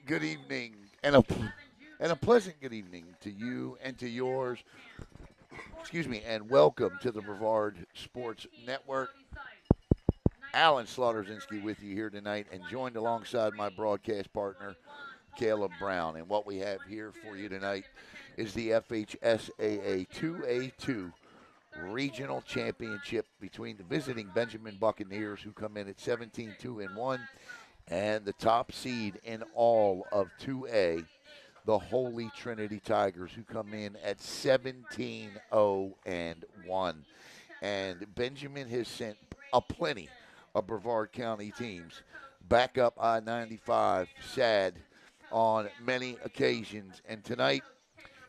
Good evening, and a pleasant good evening to you and to yours. Excuse me, and welcome to the Brevard Sports Network. Alan Slaughterzinski with you here tonight, and joined alongside my broadcast partner, Caleb Brown. And what we have here for you tonight is the FHSAA 2A2 Regional Championship between the visiting Benjamin Buccaneers, who come in at 17-2-1, and the top seed in all of 2A, the Holy Trinity Tigers, who come in at 17-0-1. And Benjamin has sent a plenty of Brevard County teams back up I-95, sad on many occasions. And tonight,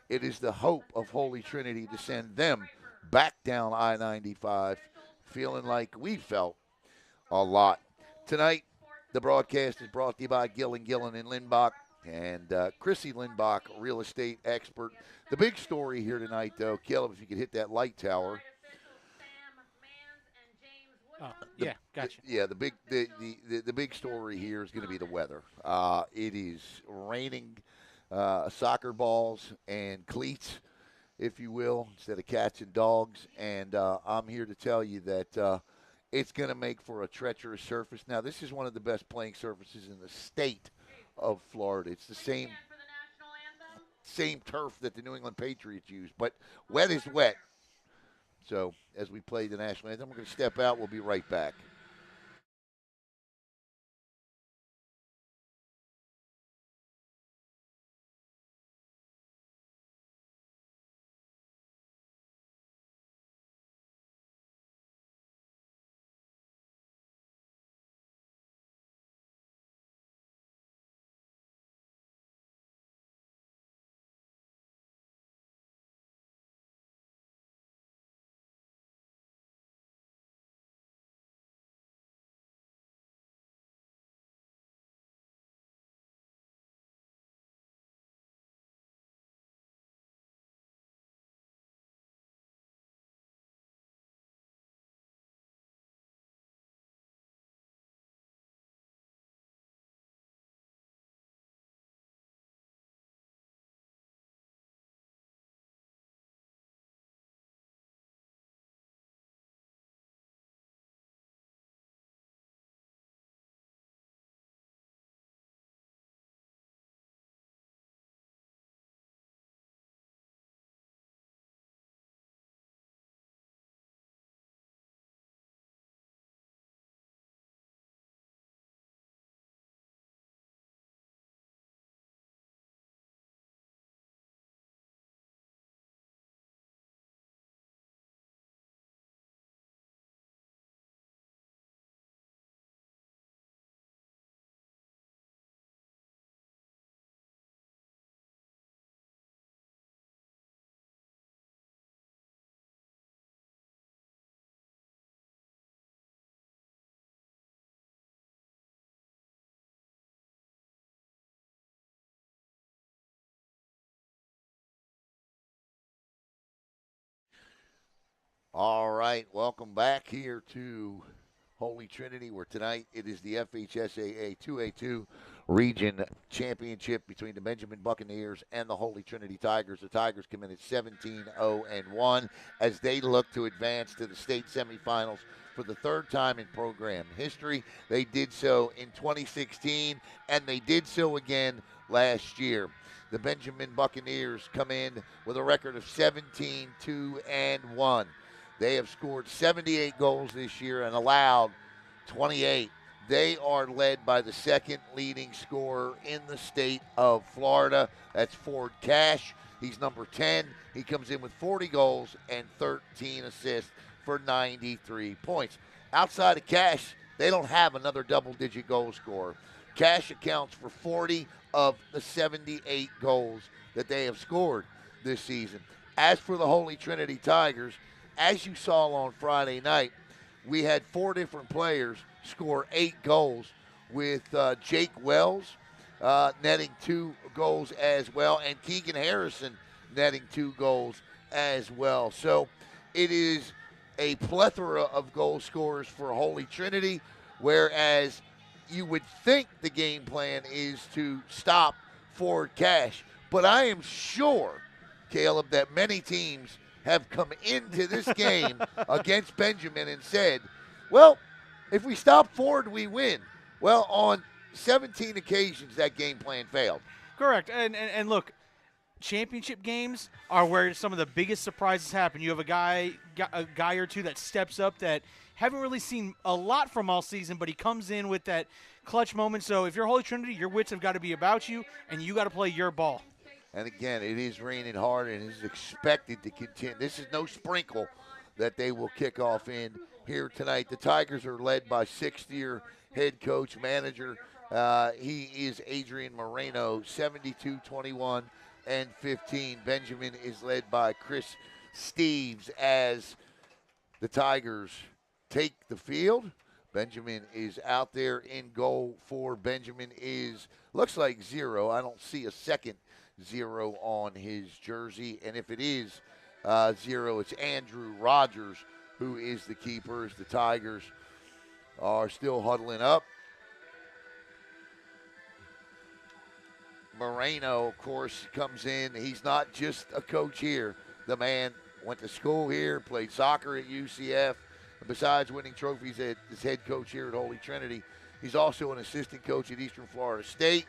it is the hope of Holy Trinity to send them back down I-95, feeling like we felt a lot. Tonight, the broadcast is brought to you by Gillen and Lindbach and Chrissy Lindbach, real estate expert. The big story here tonight, though, Caleb, if you could hit that light tower. Oh, yeah, gotcha. The big story here is going to be the weather. It is raining soccer balls and cleats, if you will, instead of cats and dogs. And I'm here to tell you that it's going to make for a treacherous surface. Now, this is one of the best playing surfaces in the state of Florida. It's the same turf that the New England Patriots use, but wet is wet. So as we play the national anthem, we're going to step out. We'll be right back. All right, welcome back here to Holy Trinity, where tonight it is the FHSAA 2A2 Region Championship between the Benjamin Buccaneers and the Holy Trinity Tigers. The Tigers come in at 17-0-1 as they look to advance to the state semifinals for the third time in program history. They did so in 2016, and they did so again last year. The Benjamin Buccaneers come in with a record of 17-2-1. They have scored 78 goals this year and allowed 28. They are led by the second leading scorer in the state of Florida. That's Ford Cash. He's number 10. He comes in with 40 goals and 13 assists for 93 points. Outside of Cash, they don't have another double-digit goal scorer. Cash accounts for 40 of the 78 goals that they have scored this season. As for the Holy Trinity Tigers, as you saw on Friday night, we had four different players score 8 goals, with Jake Wells netting 2 goals as well, and Keegan Harrison netting 2 goals as well. So it is a plethora of goal scorers for Holy Trinity, whereas you would think the game plan is to stop Ford Cash. But I am sure, Caleb, that many teams have come into this game against Benjamin and said, well, if we stop Ford, we win. Well, on 17 occasions, that game plan failed. Correct. And look, championship games are where some of the biggest surprises happen. You have a guy or two that steps up that haven't really seen a lot from all season, but he comes in with that clutch moment. So if you're Holy Trinity, your wits have got to be about you, and you got to play your ball. And again, it is raining hard and is expected to continue. This is no sprinkle that they will kick off in here tonight. The Tigers are led by sixth-year head coach, manager. He is Adrian Moreno, 72-21 and 15. Benjamin is led by Chris Steves as the Tigers take the field. Benjamin is out there in goal for Benjamin looks like 0. I don't see a second 0 on his jersey. And if it is 0, it's Andrew Rogers who is the keeper as the Tigers are still huddling up. Moreno, of course, comes in. He's not just a coach here. The man went to school here, played soccer at UCF. And besides winning trophies as head coach here at Holy Trinity, he's also an assistant coach at Eastern Florida State.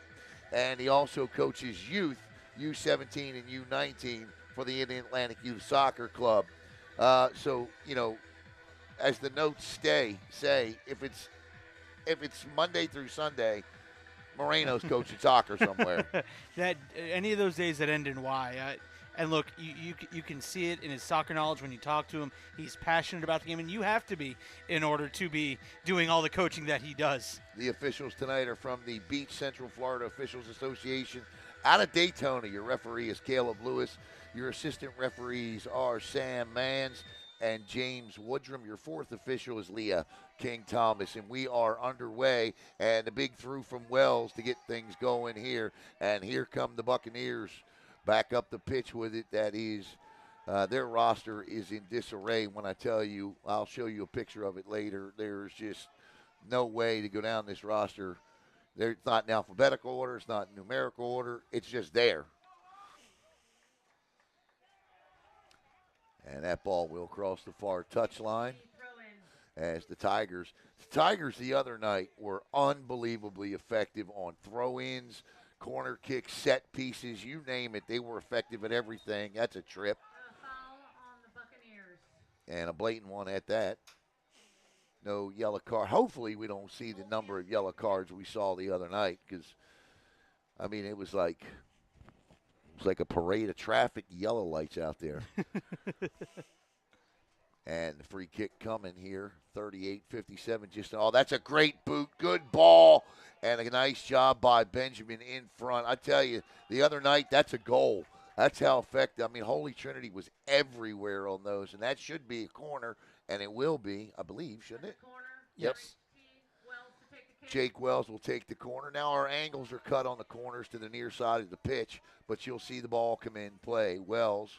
And he also coaches youth, U17 and U19 for the Indian Atlantic Youth Soccer Club. So, as the notes say, if it's Monday through Sunday, Moreno's coaching soccer somewhere. That any of those days that end in Y. And look, you can see it in his soccer knowledge when you talk to him. He's passionate about the game, and you have to be in order to be doing all the coaching that he does. The officials tonight are from the Beach Central Florida Officials Association. Out of Daytona, your referee is Caleb Lewis. Your assistant referees are Sam Mans and James Woodrum. Your fourth official is Leah King-Thomas, and we are underway. And a big through from Wells to get things going here. And here come the Buccaneers back up the pitch with it. That is, their roster is in disarray. When I tell you, I'll show you a picture of it later. There's just no way to go down this roster. It's not in alphabetical order. It's not in numerical order. It's just there. And that ball will cross the far touchline as the Tigers the other night were unbelievably effective on throw-ins, corner kicks, set pieces, you name it. They were effective at everything. That's a trip. A foul on the Buccaneers. And a blatant one at that. No yellow card. Hopefully we don't see the number of yellow cards we saw the other night because, I mean, it was like a parade of traffic yellow lights out there. And the free kick coming here, 38-57. That's a great boot. Good ball. And a nice job by Benjamin in front. I tell you, the other night, that's a goal. That's how effective. I mean, Holy Trinity was everywhere on those, and that should be a corner, and it will be, I believe, shouldn't it? Corner. Yep. Wells Jake Wells will take the corner. Now our angles are cut on the corners to the near side of the pitch, but you'll see the ball come in play. Wells,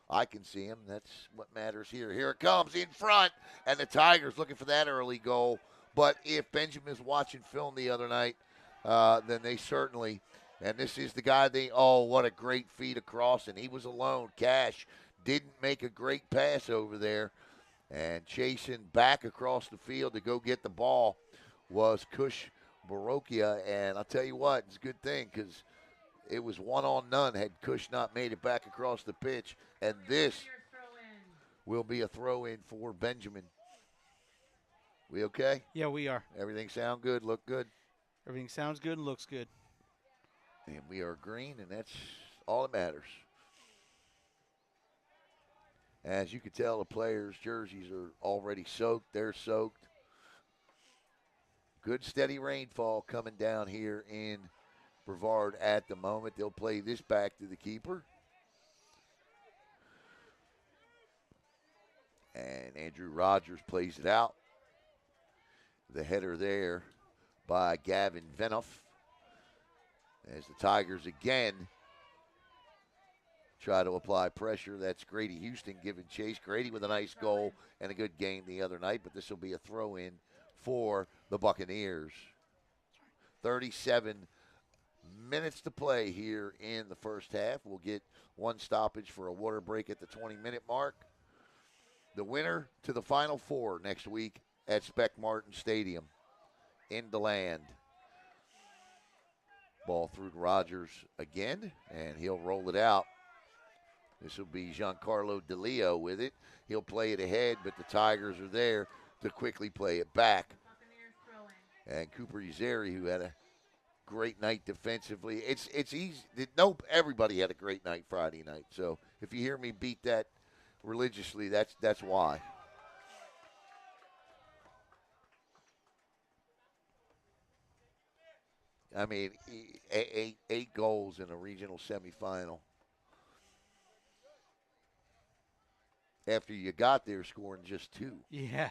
I can see him. That's what matters here. Here it comes in front, and the Tigers looking for that early goal. But if Benjamin was watching film the other night, then they certainly, and this is the guy what a great feed across, and he was alone. Cash didn't make a great pass over there, and chasing back across the field to go get the ball was Kush Barokia, and I'll tell you what, it's a good thing because it was one on none had Kush not made it back across the pitch, and this will be a throw-in for Benjamin. We okay? Yeah, we are. Everything sound good, look good? Everything sounds good and looks good. And we are green, and that's all that matters. As you can tell, the players' jerseys are already soaked. They're soaked. Good steady rainfall coming down here in Brevard at the moment. They'll play this back to the keeper. And Andrew Rogers plays it out. The header there by Gavin Venoff. As the Tigers again try to apply pressure. That's Grady Houston giving chase. Grady with a nice goal and a good game the other night, but this will be a throw-in for the Buccaneers. 37 minutes to play here in the first half. We'll get one stoppage for a water break at the 20-minute mark. The winner to the Final Four next week at Spec Martin Stadium in DeLand. Ball through to Rogers again, and he'll roll it out. This will be Giancarlo DeLeo with it. He'll play it ahead, but the Tigers are there to quickly play it back. And Cooper Uzeri, who had a great night defensively. It's easy. Nope, everybody had a great night Friday night. So if you hear me beat that religiously, that's why. I mean, eight goals in a regional semifinal. After you got there scoring just 2. Yeah.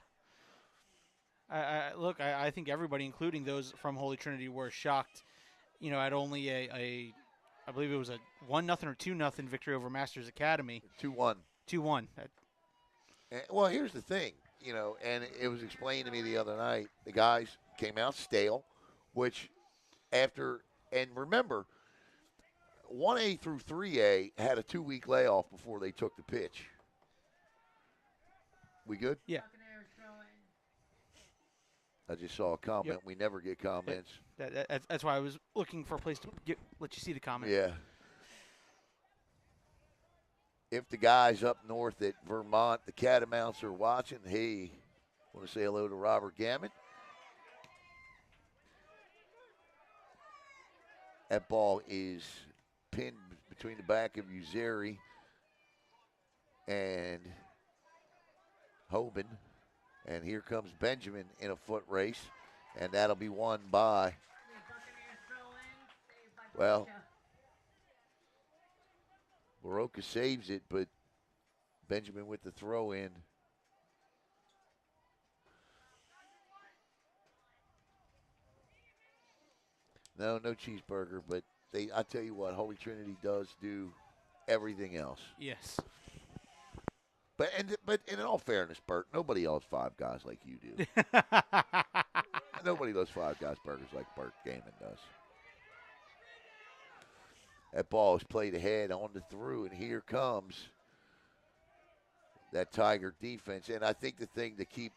I think everybody, including those from Holy Trinity, were shocked, at only I believe it was a 1-0 or 2-0 victory over Masters Academy. 2-1. 2-1. Well, here's the thing, and it was explained to me the other night. The guys came out stale, which and remember, 1A through 3A had a 2-week layoff before they took the pitch. We good? Yeah. I just saw a comment. Yep. We never get comments. That's why I was looking for a place to let you see the comment. Yeah. If the guys up north at Vermont, the Catamounts, are watching, hey, want to say hello to Robert Gammon. That ball is pinned between the back of Uzeri and Hoban. And here comes Benjamin in a foot race, and that'll be won by, well, Baroka saves it, but Benjamin with the throw in. No cheeseburger, but I tell you what, Holy Trinity does do everything else. Yes. But in all fairness, Bert, nobody loves Five Guys like you do. Nobody loves Five Guys burgers like Bert Gaiman does. That ball is played ahead on the through, and here comes that Tiger defense. And I think the thing to keep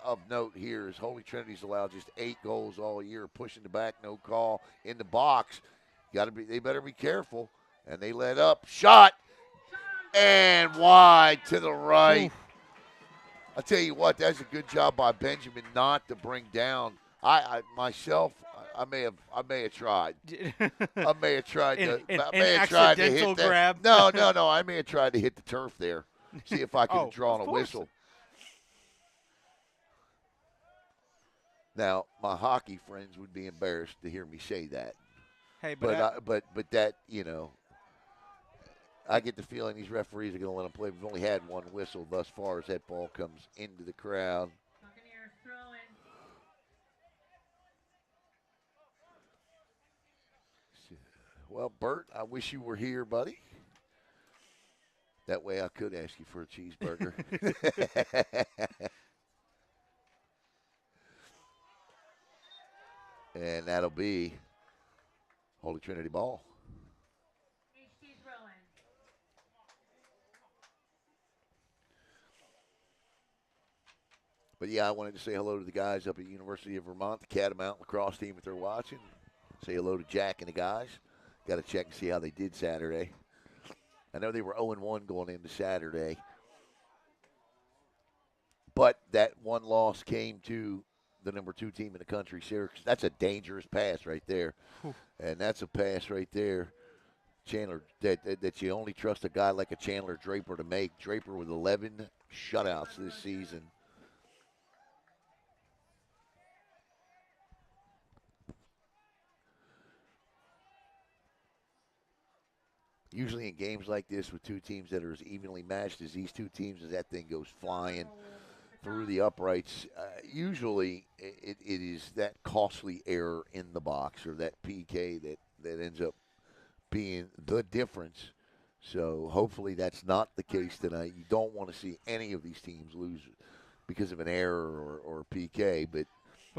of note here is Holy Trinity's allowed just 8 goals all year, pushing the back, no call in the box. They better be careful. And they let up. Shot. And wide to the right. Oof. I'll tell you what, that's a good job by Benjamin not to bring down. I myself, I may have tried. I may have tried to. I may have tried to hit that. Grab. No. I may have tried to hit the turf there. See if I could draw on a whistle. Now, my hockey friends would be embarrassed to hear me say that. Hey, but that, I get the feeling these referees are going to let them play. We've only had one whistle thus far as that ball comes into the crowd. Buccaneers throwing. Well, Bert, I wish you were here, buddy. That way I could ask you for a cheeseburger. And that'll be Holy Trinity ball. But, yeah, I wanted to say hello to the guys up at University of Vermont, the Catamount lacrosse team if they're watching. Say hello to Jack and the guys. Got to check and see how they did Saturday. I know they were 0-1 going into Saturday. But that one loss came to the number 2 team in the country, Syracuse. That's a dangerous pass right there. And that's a pass right there, Chandler, that you only trust a guy like a Chandler Draper to make. Draper with 11 shutouts this season. Usually in games like this with 2 teams that are as evenly matched as these 2 teams, as that thing goes flying through the uprights, usually it is that costly error in the box or that PK that ends up being the difference. So hopefully that's not the case tonight. You don't want to see any of these teams lose because of an error or PK. But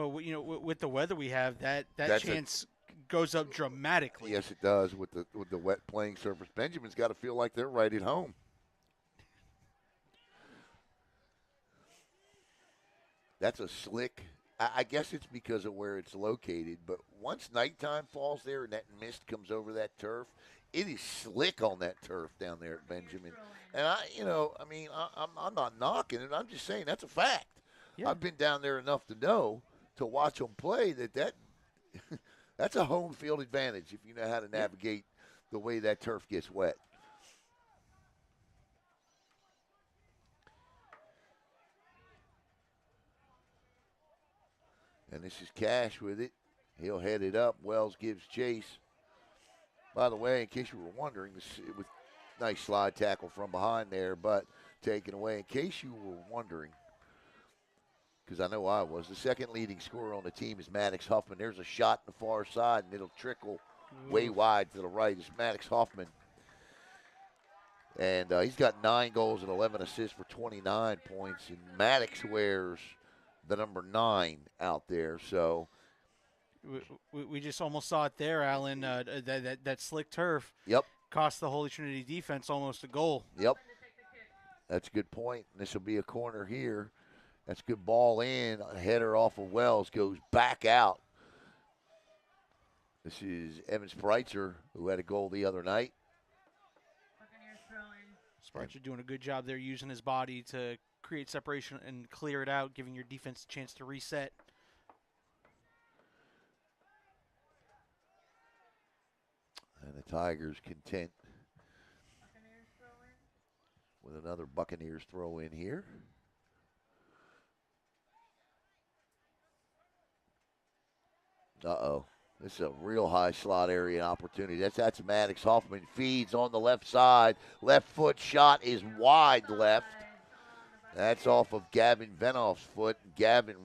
But with the weather we have, that That's chance goes up dramatically. Yes, it does with the wet playing surface. Benjamin's got to feel like they're right at home. That's a slick. I guess it's because of where it's located, but once nighttime falls there and that mist comes over that turf, it is slick on that turf down there at Benjamin. And I'm not knocking it. I'm just saying that's a fact. Yeah. I've been down there enough to know to watch them play that that's a home field advantage if you know how to navigate the way that turf gets wet. And this is Cash with it. He'll head it up. Wells gives chase. By the way, in case you were wondering, this with nice slide tackle from behind there, but taken away. In case you were wondering, because I know I was, the second leading scorer on the team is Maddox Huffman. There's a shot on the far side, and it'll trickle way wide to the right. It's Maddox Huffman. And he's got 9 goals and 11 assists for 29 points. And Maddox wears the number 9 out there. So we just almost saw it there, Alan. That slick turf. Yep. Cost the Holy Trinity defense almost a goal. Yep. That's a good point. This will be a corner here. That's a good ball in. A header off of Wells goes back out. This is Evan Spreitzer, who had a goal the other night. Spreitzer doing a good job there using his body to create separation and clear it out, giving your defense a chance to reset. And the Tigers content with another Buccaneers throw in here. Uh-oh. This is a real high slot area opportunity. That's Maddox Hoffman. Feeds on the left side. Left foot shot is wide left. That's off of Gavin Venoff's foot. Gavin,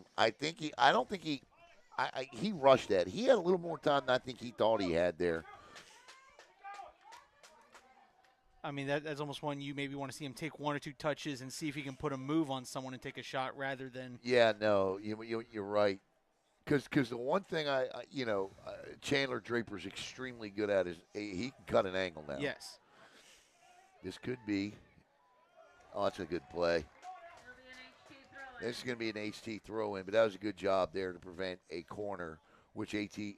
he rushed that. He had a little more time than I think he thought he had there. I mean, that's almost one you maybe want to see him take 1 or 2 touches and see if he can put a move on someone and take a shot rather than. Yeah, no, you're right. Because the one thing Chandler Draper's extremely good at is he can cut an angle now. Yes. This could be. Oh, that's a good play. This is going to be an HT throw-in, but that was a good job there to prevent a corner, which HT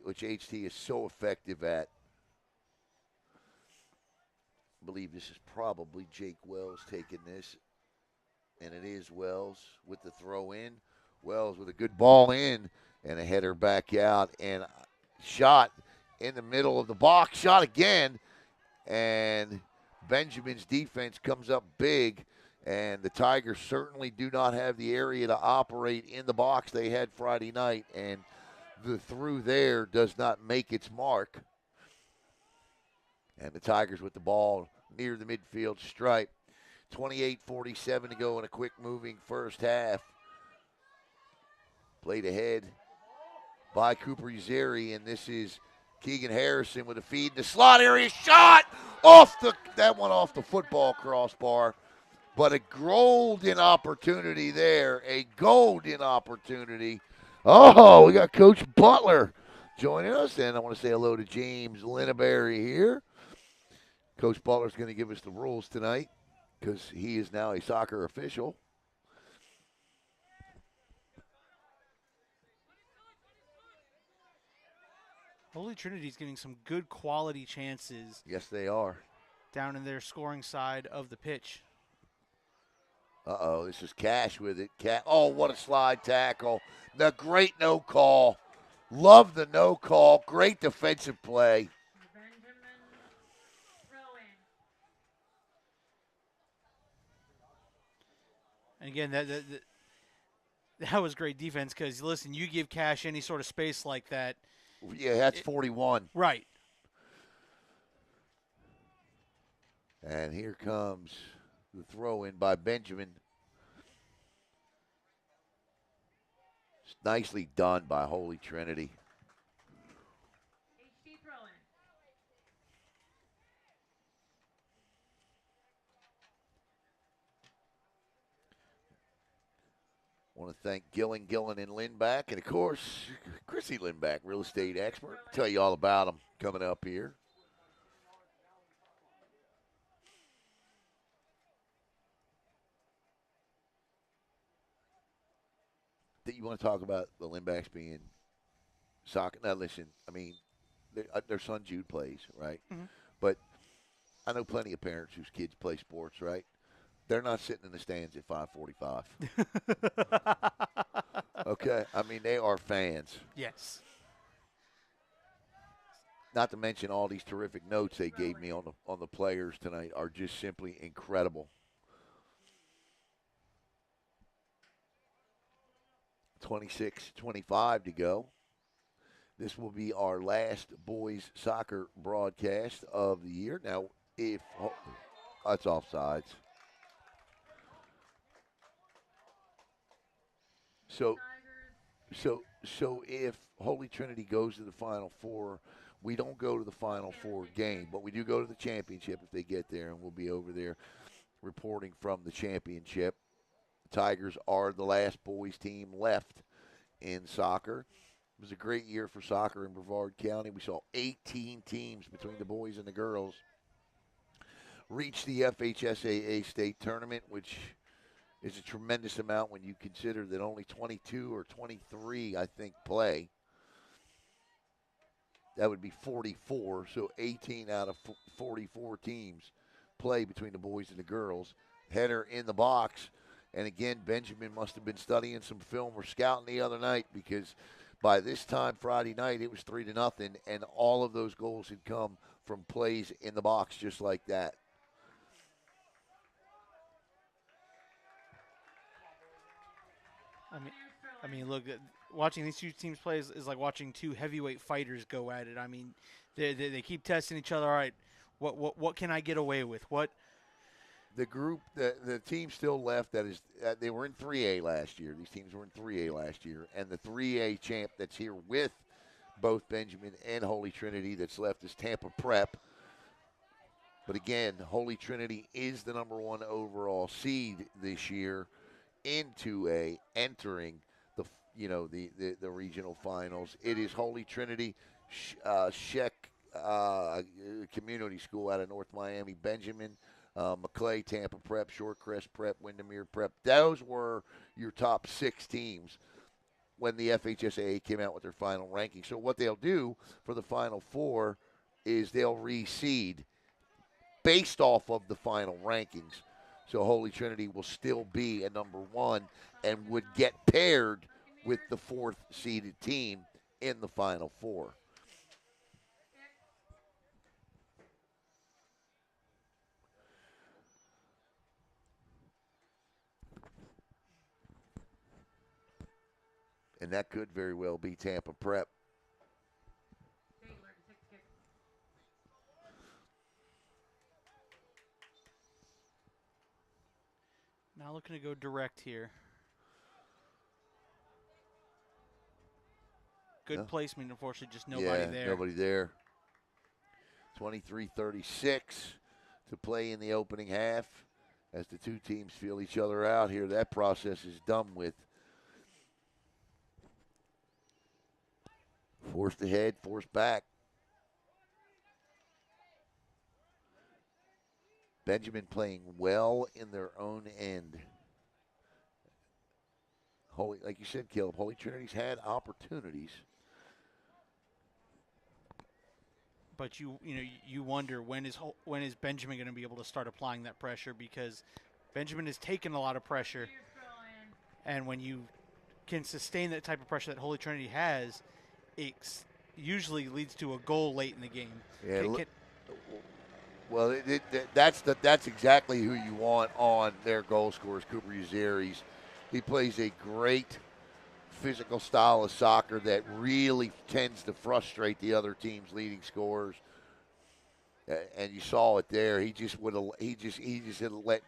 is so effective at. I believe this is probably Jake Wells taking this, and it is Wells with the throw-in. Wells with a good ball in and a header back out, and shot in the middle of the box. Shot again, and Benjamin's defense comes up big. And the Tigers certainly do not have the area to operate in the box they had Friday night. And the through there does not make its mark. And the Tigers with the ball near the midfield stripe. 28:47 to go in a quick moving first half. Played ahead by Cooper Uzeri. And this is Keegan Harrison with a feed in the slot area. Shot off that one off the football crossbar. But a golden opportunity there, a golden opportunity. Oh, we got Coach Butler joining us, and I want to say hello to James Linneberry here. Coach Butler's going to give us the rules tonight because he is now a soccer official. Holy Trinity's getting some good quality chances. Yes, they are. Down in their scoring side of the pitch. Uh-oh, this is Cash with it. Oh, what a slide tackle. The great no call. Love the no call. Great defensive play. And again, that was great defense because, listen, you give Cash any sort of space like that. Yeah, that's 41. Right. And here comes the throw in by Benjamin. It's nicely done by Holy Trinity. Want want to thank Gillen, and Lindback, and of course, Chrissy Lindback, real estate expert. Tell you all about them coming up here. That you want to talk about the Lindbacks being soccer? Now, listen, I mean, their son Jude plays, right? Mm-hmm. But I know plenty of parents whose kids play sports, right? They're not sitting in the stands at 5:45. Okay, I mean they are fans. Yes. Not to mention all these terrific notes they gave me on the players tonight are just simply incredible. 26-25 to go. This will be our last boys soccer broadcast of the year. Now, if that's offsides. So if Holy Trinity goes to the Final Four, we don't go to the Final Four game, but we do go to the championship if they get there, and we'll be over there reporting from the championship. The Tigers are the last boys team left in soccer. It was a great year for soccer in Brevard County. We saw 18 teams between the boys and the girls reach the FHSAA state tournament, which is a tremendous amount when you consider that only 22 or 23, I think, play. That would be 44, so 18 out of 44 teams play between the boys and the girls. Header in the box. And again, Benjamin must have been studying some film or scouting the other night, because by this time Friday night it was 3-0, and all of those goals had come from plays in the box just like that. I mean, look, watching these two teams play is like watching two heavyweight fighters go at it. I mean, they keep testing each other. All right, what can I get away with? What the group, the team still left that is they were in 3A last year. These teams were in 3A last year, and the 3A champ that's here with both Benjamin and Holy Trinity that's left is Tampa Prep. But again, Holy Trinity is the number 1 overall seed this year in 2A, entering the regional finals. It is Holy Trinity, Sheck Community School out of North Miami, Benjamin, McClay, Tampa Prep, Shorecrest Prep, Windermere Prep. Those were your top 6 teams when the FHSAA came out with their final ranking. So what they'll do for the Final Four is they'll reseed based off of the final rankings. So Holy Trinity will still be a number 1 and would get paired with the 4th seeded team in the Final Four. And that could very well be Tampa Prep. Now looking to go direct here. Good placement, unfortunately, just nobody there. Nobody there. 23-36 to play in the opening half as the two teams feel each other out here. That process is done with. Forced ahead, forced back. Benjamin playing well in their own end. Like you said, Caleb, Holy Trinity's had opportunities. But you wonder when is Benjamin going to be able to start applying that pressure, because Benjamin has taken a lot of pressure, and when you can sustain that type of pressure that Holy Trinity has, it usually leads to a goal late in the game. Yeah. Well, that's exactly who you want on their goal scorers, Cooper Uzeris. He plays a great physical style of soccer that really tends to frustrate the other team's leading scorers. And you saw it there. He just had let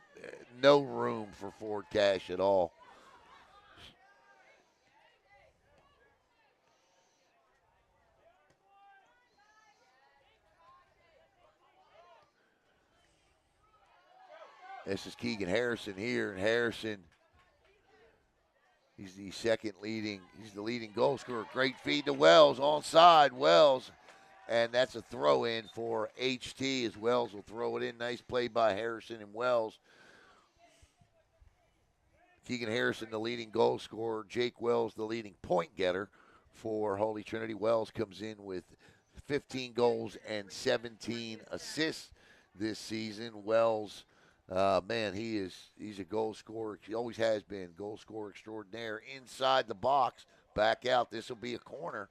no room for forward cash at all. This is Keegan Harrison here, and Harrison, He's the leading goal scorer. Great feed to Wells, onside, Wells. And that's a throw in for HT as Wells will throw it in. Nice play by Harrison and Wells. Keegan Harrison, the leading goal scorer. Jake Wells, the leading point getter for Holy Trinity. Wells comes in with 15 goals and 17 assists this season. Wells, man, he's a goal scorer. He always has been. Goal scorer extraordinaire. Inside the box, back out. This will be a corner.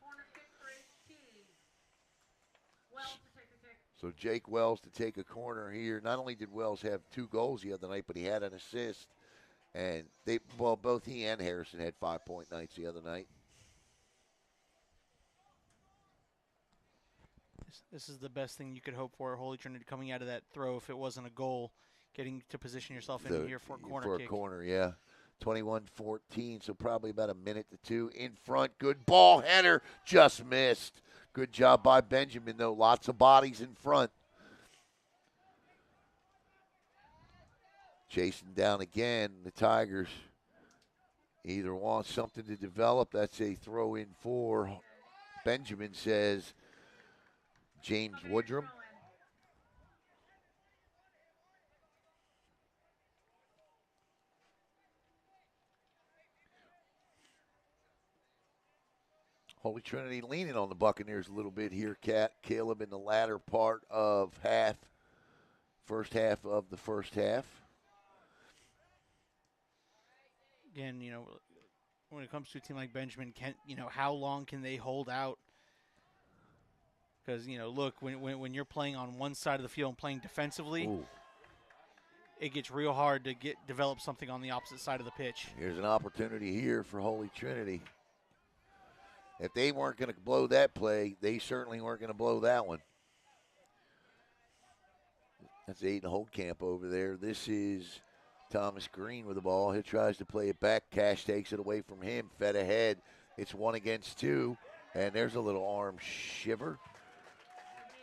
Corner kick for HT. Wells to take a kick. So Jake Wells to take a corner here. Not only did Wells have 2 goals the other night, but he had an assist. And both he and Harrison had 5-point nights the other night. This is the best thing you could hope for, Holy Trinity coming out of that throw if it wasn't a goal, getting to position yourself in here for a corner kick. For a corner, yeah. 21-14, so probably about a minute to 2. In front, good ball header, just missed. Good job by Benjamin, though. Lots of bodies in front. Chasing down again, the Tigers either want something to develop. That's a throw in for Benjamin, says James Woodrum. Holy Trinity leaning on the Buccaneers a little bit here, Caleb, in the latter part of first half of the first half. Again, when it comes to a team like Benjamin, how long can they hold out? Because, look, when you're playing on one side of the field and playing defensively, Ooh. It gets real hard to develop something on the opposite side of the pitch. Here's an opportunity here for Holy Trinity. If they weren't going to blow that play, they certainly weren't going to blow that one. That's Aiden Holdcamp over there. This is Thomas Green with the ball. He tries to play it back. Cash takes it away from him. Fed ahead. It's 1 against 2. And there's a little arm shiver.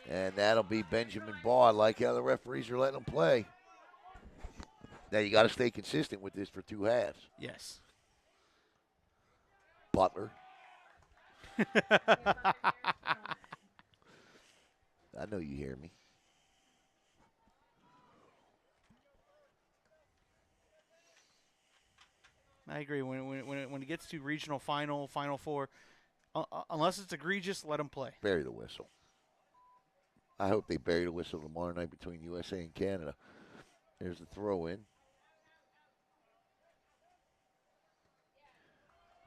And that'll be Benjamin Ball. I like how the referees are letting them play. Now you got to stay consistent with this for 2 halves. Yes. Butler. I know you hear me. I agree. When it gets to regional final four, unless it's egregious, let them play. Bury the whistle. I hope they bury the whistle tomorrow night between USA and Canada. There's the throw in.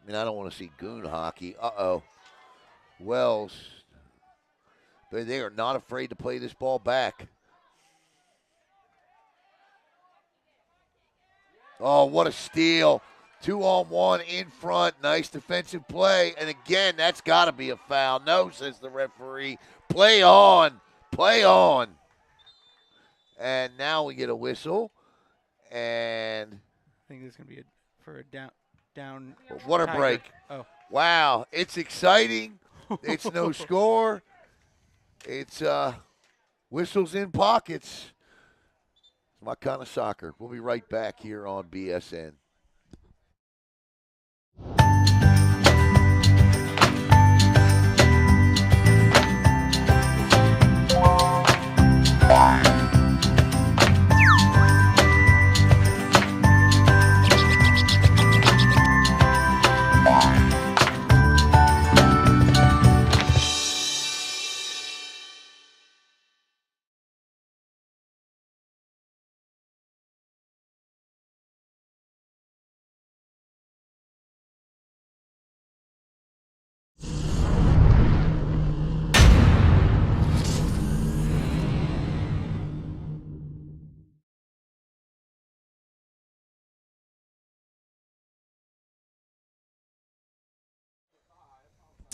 I don't want to see goon hockey. Uh-oh. Wells. But they are not afraid to play this ball back. Oh, what a steal. 2-on-1 in front. Nice defensive play. And again, that's got to be a foul. No, says the referee. Play on. Play on. And now we get a whistle. And I think this is going to be for a down. What a Tiger. break. Oh. Wow. It's exciting. It's no score. It's whistles in pockets. It's my kind of soccer. We'll be right back here on BSN.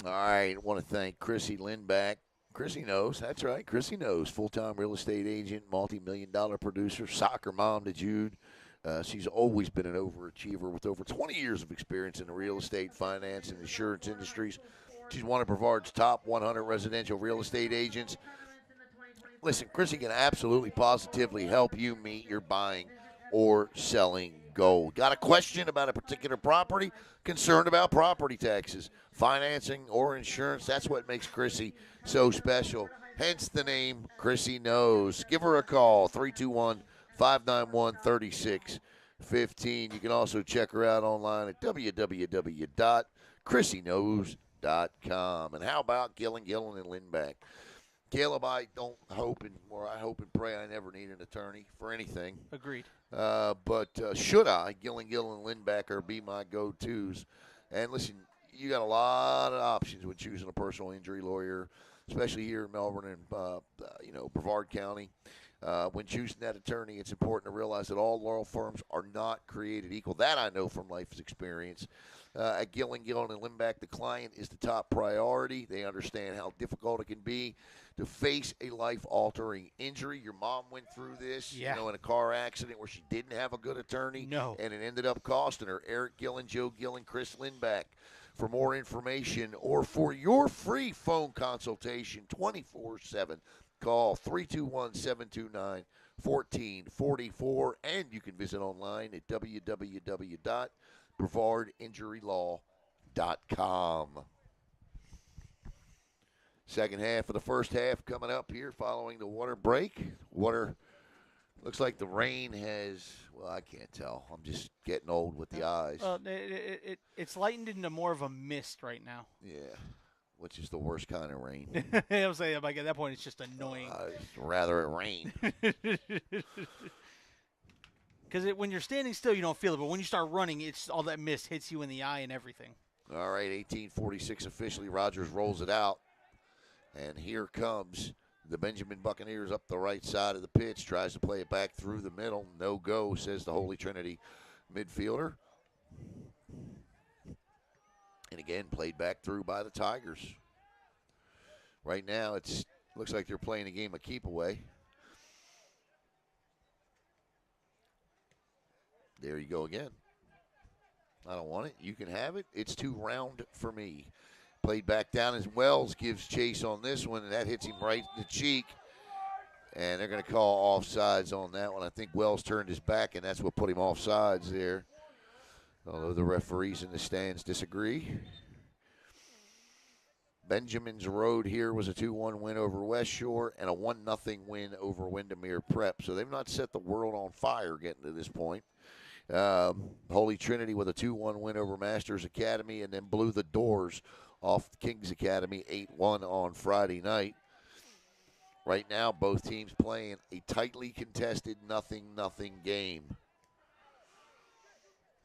All right, I want to thank Chrissy Lindback. Chrissy knows, that's right, Chrissy knows. Full-time real estate agent, multi-million-dollar producer, soccer mom to Jude. She's always been an overachiever with over 20 years of experience in the real estate, finance, and insurance industries. She's one of Brevard's top 100 residential real estate agents. Listen, Chrissy can absolutely positively help you meet your buying or selling Gold. Got a question about a particular property? Concerned about property taxes, financing, or insurance? That's what makes Chrissy so special. Hence the name Chrissy Knows. Give her a call, 321-591-3615. You can also check her out online at www.chrissyknows.com. And how about Gillen and Lindback? Caleb, I hope and pray I never need an attorney for anything. Agreed. But should I, Gillen and Lindbacker be my go-tos? And listen, you got a lot of options when choosing a personal injury lawyer, especially here in Melbourne and Brevard County. When choosing that attorney, it's important to realize that all law firms are not created equal. That I know from life's experience. At Gillen and Lindback, the client is the top priority. They understand how difficult it can be to face a life-altering injury. Your mom went through this, in a car accident where she didn't have a good attorney. No. And it ended up costing her. Eric Gillen, Joe Gillen, Chris Lindback. For more information or for your free phone consultation 24/7, call 321-729-1444. And you can visit online at www.brevardinjurylaw.com. Second half of the first half coming up here following the water break. Looks like the rain has, I can't tell. I'm just getting old with the eyes. It's lightened into more of a mist right now. Yeah, which is the worst kind of rain. I was saying, like, at that point, it's just annoying. I'd rather it rain. Because when you're standing still, you don't feel it. But when you start running, it's all that mist hits you in the eye and everything. All right, 18:46 officially. Rogers rolls it out. And here comes the Benjamin Buccaneers up the right side of the pitch. Tries to play it back through the middle. No go, says the Holy Trinity midfielder. And again, played back through by the Tigers. Right now, it looks like they're playing a game of keep away. There you go again. I don't want it. You can have it. It's too round for me. Played back down as Wells gives chase on this one, and that hits him right in the cheek. And they're going to call offsides on that one. I think Wells turned his back, and that's what put him offsides there. Although the referees in the stands disagree. Benjamin's road here was a 2-1 win over West Shore and a 1-0 win over Windermere Prep. So they've not set the world on fire getting to this point. Holy Trinity with a 2-1 win over Masters Academy and then blew the doors off Kings Academy 8-1 on Friday night. Right now, both teams playing a tightly contested 0-0 game.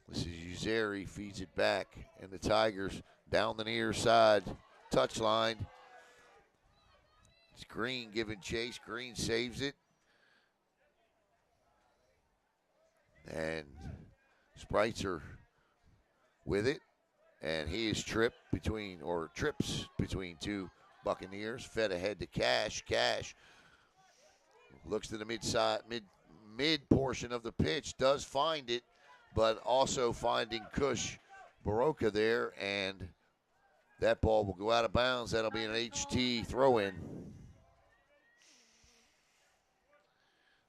This is Uzeri, feeds it back, and the Tigers down the near side touchline. It's Green giving chase. Green saves it. And Spreitzer with it. And he is trips between two Buccaneers. Fed ahead to Cash. Cash looks to the mid portion of the pitch. Does find it, but also finding Kush Baroka there. And that ball will go out of bounds. That'll be an HT throw-in.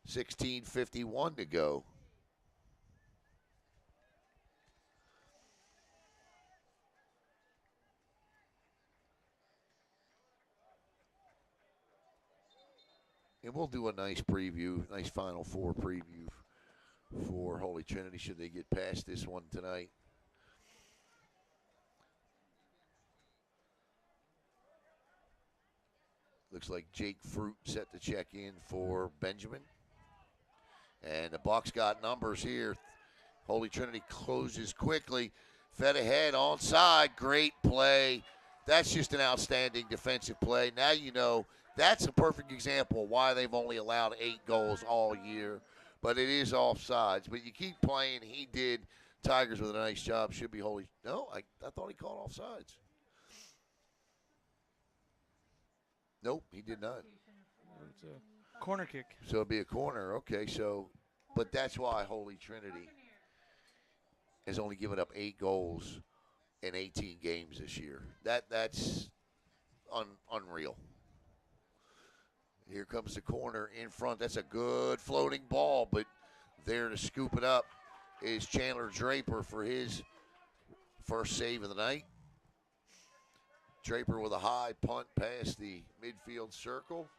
16:51 to go. And we'll do a nice preview, nice Final Four preview for Holy Trinity should they get past this one tonight. Looks like Jake Fruit set to check in for Benjamin. And the Bucs got numbers here. Holy Trinity closes quickly. Fed ahead, onside, great play. That's just an outstanding defensive play. Now you know that's a perfect example of why they've only allowed 8 goals all year. But it is offsides. But you keep playing. He did. Tigers with a nice job. Should be Holy. No, I thought he called offsides. Nope, he did not. It's a corner kick. So it'll be a corner. Okay, so, but that's why Holy Trinity has only given up 8 goals in 18 games this year. That's unreal. Here comes the corner in front. That's a good floating ball, but there to scoop it up is Chandler Draper for his first save of the night. Draper with a high punt past the midfield circle.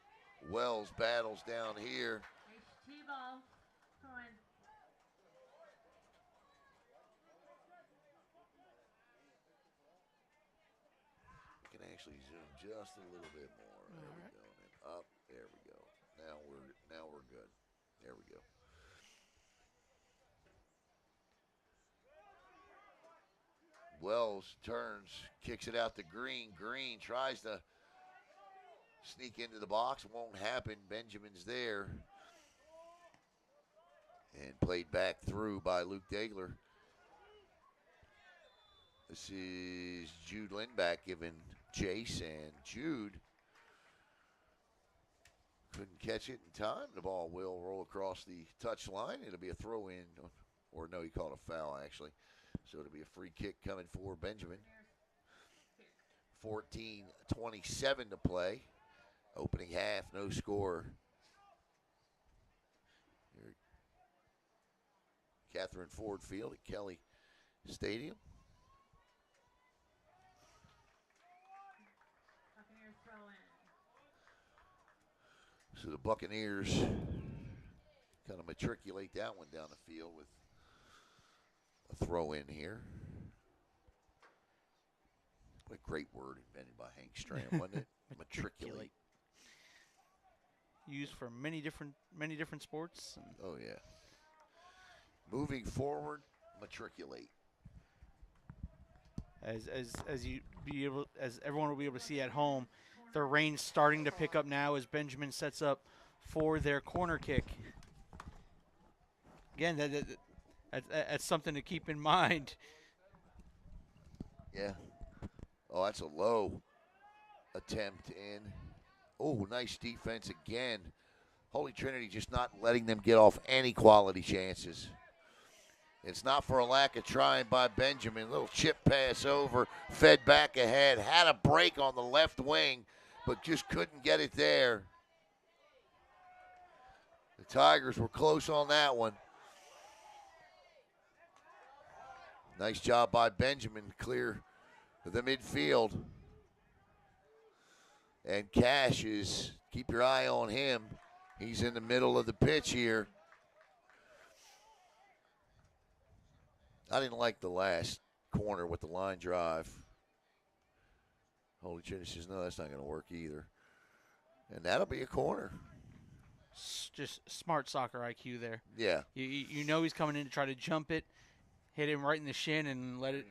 Wells battles down here. HT ball. Going. We can actually zoom just a little bit more. There we go. And up. There we go. Now we're good. There we go. Wells turns, kicks it out to Green. Green tries to sneak into the box. Won't happen. Benjamin's there. And played back through by Luke Dagler. This is Jude Lindback giving chase, and Jude couldn't catch it in time. The ball will roll across the touch line. It'll be a throw in, or no, he called a foul actually. So it'll be a free kick coming for Benjamin. 14:27 to play. Opening half, no score. Here, Catherine Ford Field at Kelly Stadium. Buccaneers throw in. So the Buccaneers kind of matriculate that one down the field with a throw in here. What a great word invented by Hank Stram, wasn't it? Matriculate. Used for many different sports. Oh yeah. Moving forward, matriculate. As everyone will be able to see at home, the rain's starting to pick up now as Benjamin sets up for their corner kick. Again, that's something to keep in mind. Yeah. Oh, that's a low attempt in. Oh, nice defense again. Holy Trinity just not letting them get off any quality chances. It's not for a lack of trying by Benjamin. Little chip pass over, fed back ahead, had a break on the left wing, but just couldn't get it there. The Tigers were close on that one. Nice job by Benjamin, clear the midfield. And Cash is, keep your eye on him. He's in the middle of the pitch here. I didn't like the last corner with the line drive. Holy Trinity says, no, that's not going to work either. And that'll be a corner. Just smart soccer IQ there. Yeah. You know he's coming in to try to jump it, hit him right in the shin, and let it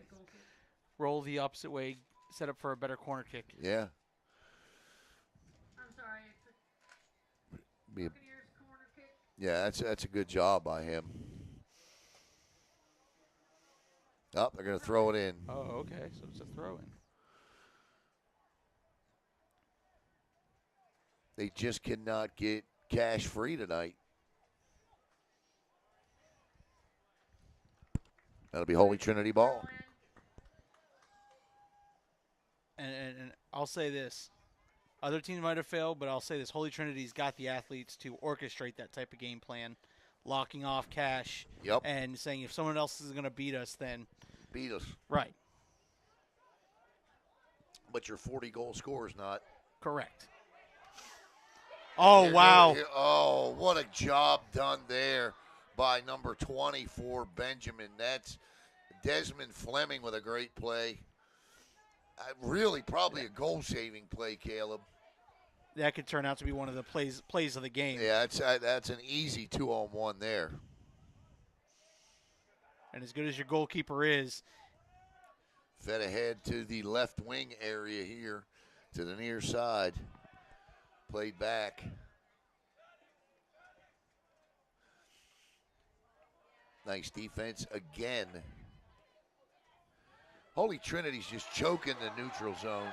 roll the opposite way, set up for a better corner kick. Yeah. I'm sorry. It's a Be a, Buccaneers corner kick. yeah, that's a good job by him. Oh, they're going to throw it in. Oh, okay. So it's a throw-in. They just cannot get Cash free tonight. That'll be Holy Trinity ball. And I'll say this. Other teams might have failed, but I'll say this. Holy Trinity's got the athletes to orchestrate that type of game plan, locking off Cash and saying if someone else is going to beat us, then beat us. Right. But your 40-goal score is not. Correct. Oh, wow. Oh, what a job done there by number 24, Benjamin. That's Desmond Fleming with a great play. Really probably a goal-saving play, Caleb. That could turn out to be one of the plays of the game. Yeah, that's an easy 2-on-1 there. And as good as your goalkeeper is. Fed ahead to the left wing area here to the near side. Played back. Nice defense again. Holy Trinity's just choking the neutral zone.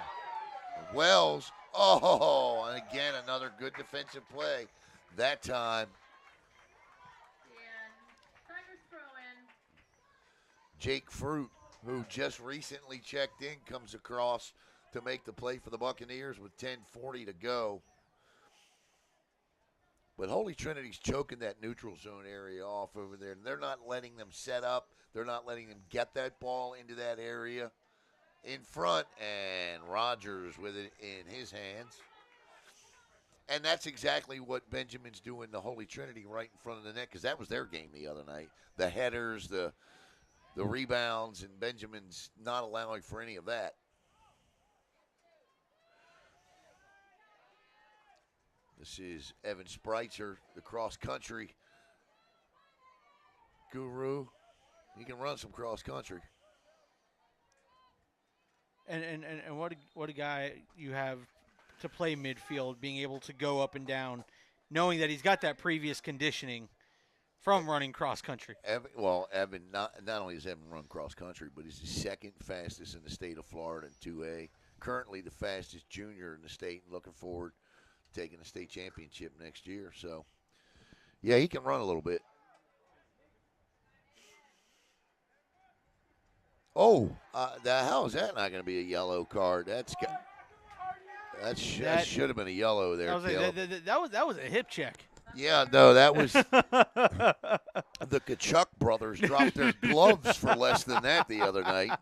Wells, and again another good defensive play. That time. And Tigers throw in. Jake Fruit, who just recently checked in, comes across to make the play for the Buccaneers with 10:40 to go. But Holy Trinity's choking that neutral zone area off over there. They're not letting them set up. They're not letting them get that ball into that area in front. And Rogers with it in his hands. And that's exactly what Benjamin's doing to Holy Trinity right in front of the net, because that was their game the other night. The headers, the rebounds, and Benjamin's not allowing for any of that. This is Evan Spreitzer, the cross-country guru. He can run some cross-country. And what a guy you have to play midfield, being able to go up and down, knowing that he's got that previous conditioning from running cross-country. Evan, not only does Evan run cross-country, but he's the second fastest in the state of Florida in 2A. Currently the fastest junior in the state, and looking forward taking the state championship next year. So, yeah, he can run a little bit. Oh, how is that not going to be a yellow card? That should have been a yellow there. That was a hip check. Yeah, no, that was the Kachuk brothers dropped their gloves for less than that the other night.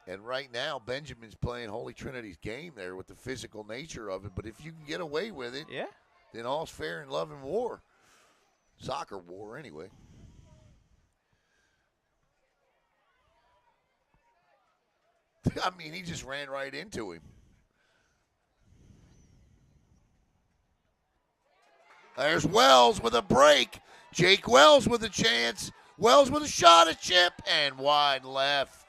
And right now, Benjamin's playing Holy Trinity's game there with the physical nature of it. But if you can get away with it, yeah, then all's fair in love and war. Soccer war, anyway. I mean, he just ran right into him. There's Wells with a break. Jake Wells with a chance. Wells with a shot, a chip, and wide left.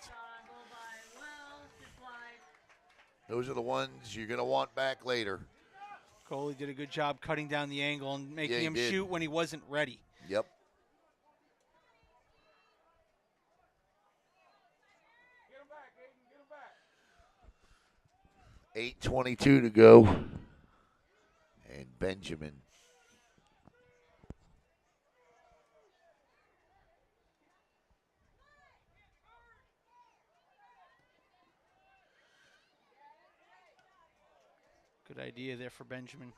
Those are the ones you're going to want back later. Coley did a good job cutting down the angle and making him shoot when he wasn't ready. Yep. Get him back, Aiden. Get him back. 8:22 to go. And Benjamin. Good idea there for Benjamin.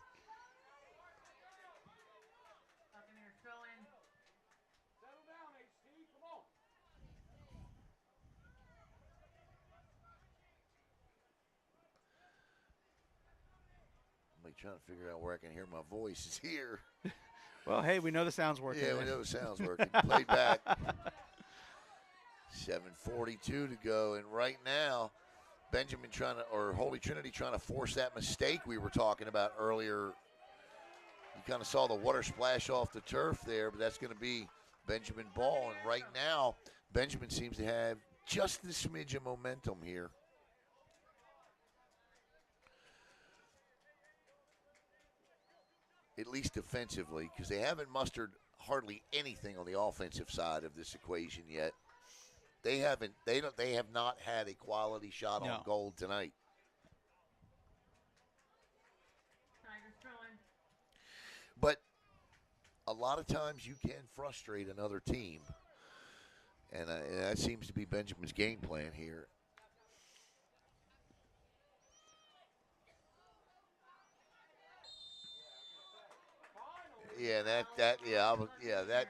I'm like trying to figure out where I can hear my voice. Is here. Well, hey, we know the sound's working. Yeah, we know the sound's working. Played back. 7:42 to go, and right now, Benjamin Holy Trinity trying to force that mistake we were talking about earlier. You kind of saw the water splash off the turf there, but that's going to be Benjamin ball. And right now, Benjamin seems to have just the smidge of momentum here. At least defensively, because they haven't mustered hardly anything on the offensive side of this equation yet. They have not had a quality shot on goal tonight. But a lot of times you can frustrate another team, and that seems to be Benjamin's game plan here.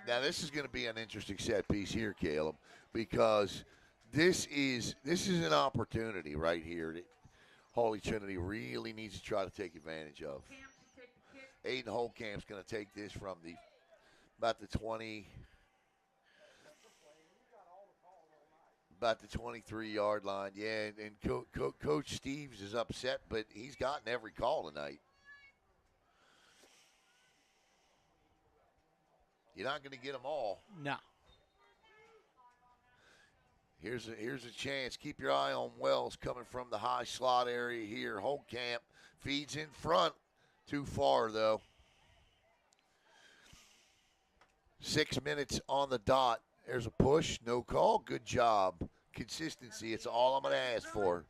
Now this is going to be an interesting set piece here, Caleb, because this is an opportunity right here that Holy Trinity really needs to try to take advantage of. Aiden Holtcamp's going to take this from about the 23-yard line. Yeah, and Coach Steves is upset, but he's gotten every call tonight. You're not going to get them all. No. Here's a chance. Keep your eye on Wells coming from the high slot area here. Holtcamp feeds in front. Too far, though. 6 minutes on the dot. There's a push. No call. Good job. Consistency. It's all I'm going to ask for.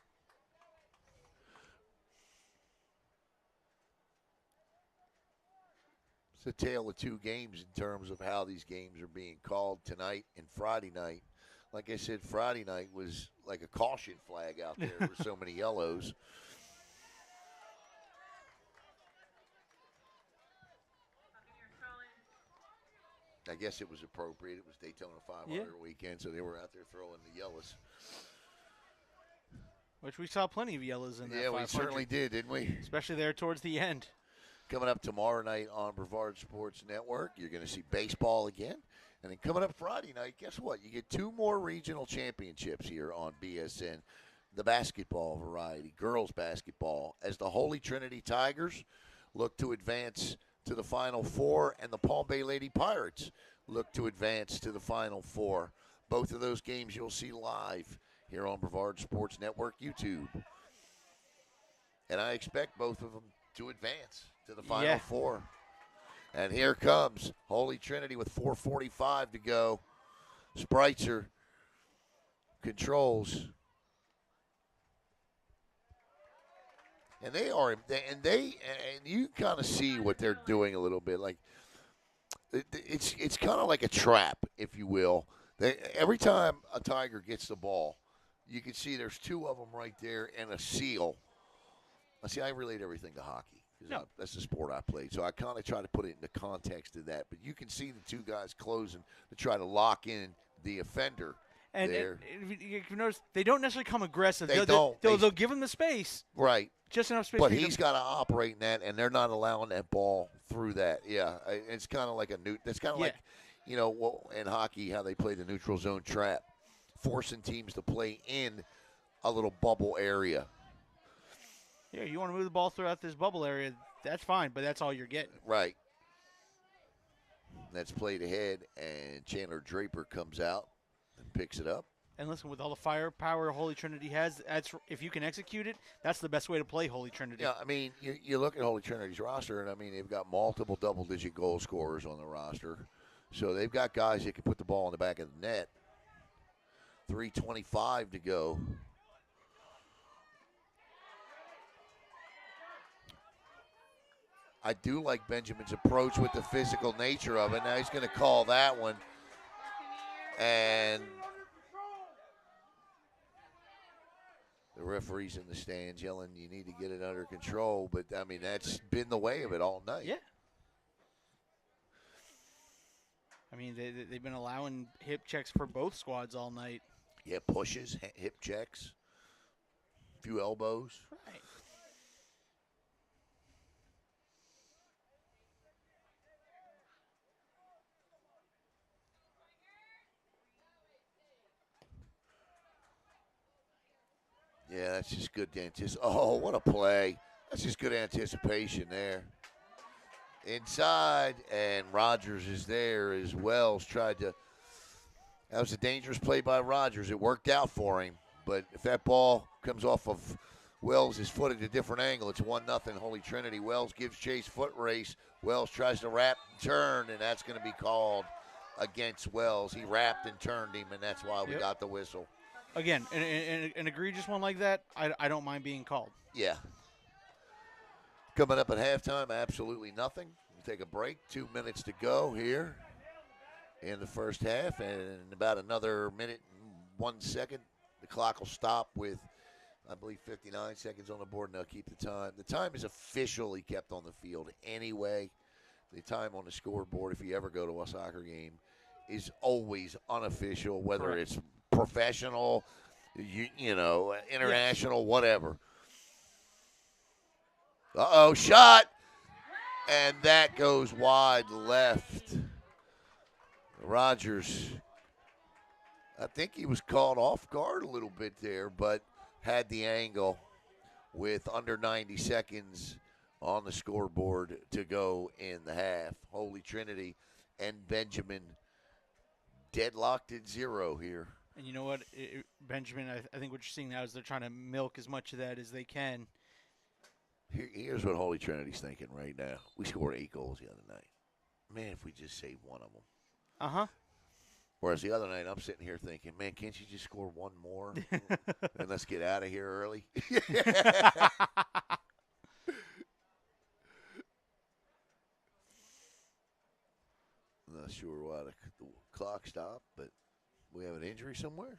It's a tale of two games in terms of how these games are being called tonight and Friday night. like I said, Friday night was like a caution flag out there. There were so many yellows. Buccaneers calling. I guess it was appropriate. It was Daytona 500 weekend, so they were out there throwing the yellows. Which we saw plenty of yellows in that Yeah, 500. we certainly did, didn't we? Especially there towards the end. Coming up tomorrow night on Brevard Sports Network, you're going to see baseball again. And then coming up Friday night, guess what? You get 2 more regional championships here on BSN. The basketball variety, girls basketball, as the Holy Trinity Tigers look to advance to the Final Four, and the Palm Bay Lady Pirates look to advance to the Final Four. Both of those games you'll see live here on Brevard Sports Network YouTube. And I expect both of them to advance to the Final Four. And here comes Holy Trinity with 4:45 to go. Spreitzer controls. And you kind of see what they're doing a little bit. Like it's kind of like a trap, if you will. Every time a Tiger gets the ball, you can see there's 2 of them right there and a seal. I relate everything to hockey. No. That's the sport I played. So I kind of try to put it in the context of that. But you can see the 2 guys closing to try to lock in the offender. And there. if you notice, they don't necessarily come aggressive. They don't. They'll give him the space. Right. Just enough space. But he's got to operate in that, and they're not allowing that ball through that. Yeah, it's kind of like it's kind of like, in hockey, how they play the neutral zone trap, forcing teams to play in a little bubble area. Yeah, you want to move the ball throughout this bubble area, that's fine, but that's all you're getting. Right. That's played ahead, and Chandler Draper comes out and picks it up. And listen, with all the firepower Holy Trinity has, if you can execute it, that's the best way to play Holy Trinity. Yeah, I mean, you look at Holy Trinity's roster, and, I mean, they've got multiple double-digit goal scorers on the roster. So they've got guys that can put the ball in the back of the net. 3:25 to go. I do like Benjamin's approach with the physical nature of it. Now he's going to call that one. And the referee's in the stands yelling, you need to get it under control. But, I mean, that's been the way of it all night. Yeah. I mean, they've been allowing hip checks for both squads all night. Yeah, pushes, hip checks, a few elbows. Right. Yeah, that's just good anticipation. Oh, what a play. That's just good anticipation there. Inside, and Rogers is there as Wells tried to. That was a dangerous play by Rogers. It worked out for him. But if that ball comes off of Wells' foot at a different angle, it's 1-0 Holy Trinity. Wells gives chase, foot race. Wells tries to wrap and turn, and that's going to be called against Wells. He wrapped and turned him, and that's why we got the whistle. Again, an egregious one like that, I don't mind being called. Yeah. Coming up at halftime, absolutely nothing. We'll take a break. 2 minutes to go here in the first half, and in about another minute and 1 second, the clock will stop with, I believe, 59 seconds on the board, and they'll keep the time. The time is officially kept on the field anyway. The time on the scoreboard, if you ever go to a soccer game, is always unofficial, whether Correct. it's professional, international, whatever. Uh-oh, shot. And that goes wide left. Rogers, I think he was caught off guard a little bit there, but had the angle with under 90 seconds on the scoreboard to go in the half. Holy Trinity and Benjamin deadlocked at 0 here. And you know what, Benjamin, I think what you're seeing now is they're trying to milk as much of that as they can. Here's what Holy Trinity's thinking right now. We scored 8 goals the other night. Man, if we just save one of them. Uh-huh. Whereas the other night, I'm sitting here thinking, man, can't you just score one more? And let's get out of here early. Not sure why the clock stopped, but we have an injury. injury somewhere?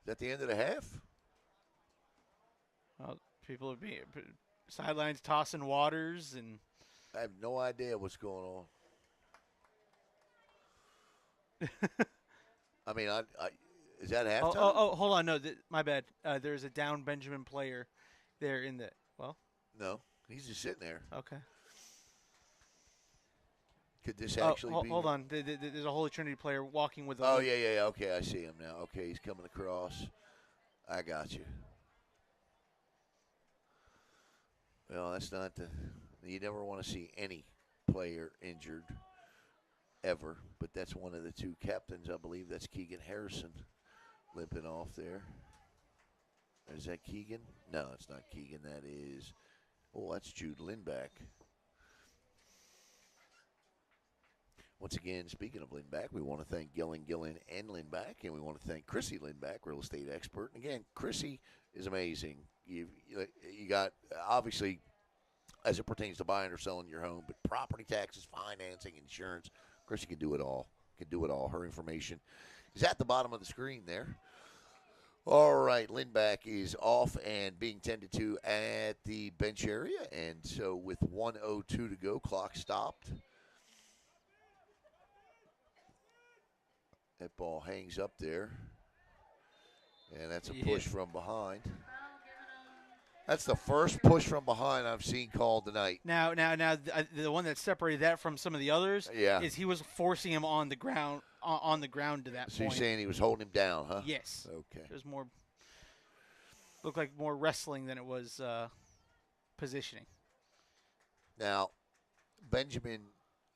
Is that the end of the half? Well, people are being sidelines tossing waters and. I have no idea what's going on. I mean, is that halftime? Hold on. No, my bad. There's a down Benjamin player there in the. Well. No, he's just sitting there. Okay. Could this actually be? Hold on. There's a Holy Trinity player walking with. Oh, yeah. Okay, I see him now. Okay, he's coming across. I got you. Well, that's not the. You never want to see any player injured ever, but that's one of the two captains, I believe. That's Keegan Harrison limping off there. Is that Keegan? No, it's not Keegan. That is, that's Jude Lindback. Once again, speaking of Lindback, we want to thank Gillen and Lindback, and we want to thank Chrissy Lindback, real estate expert. And again, Chrissy is amazing. You got, obviously, as it pertains to buying or selling your home, but property taxes, financing, insurance, Chrissy can do it all. Her information is at the bottom of the screen there. All right, Lindback is off and being tended to at the bench area. And so with 1:02 to go, clock stopped. That ball hangs up there. And that's a push from behind. That's the first push from behind I've seen called tonight. Now, the one that separated that from some of the others is he was forcing him on the ground to that point. So you're saying he was holding him down, huh? Yes. Okay. It was looked like more wrestling than it was positioning. Now, Benjamin,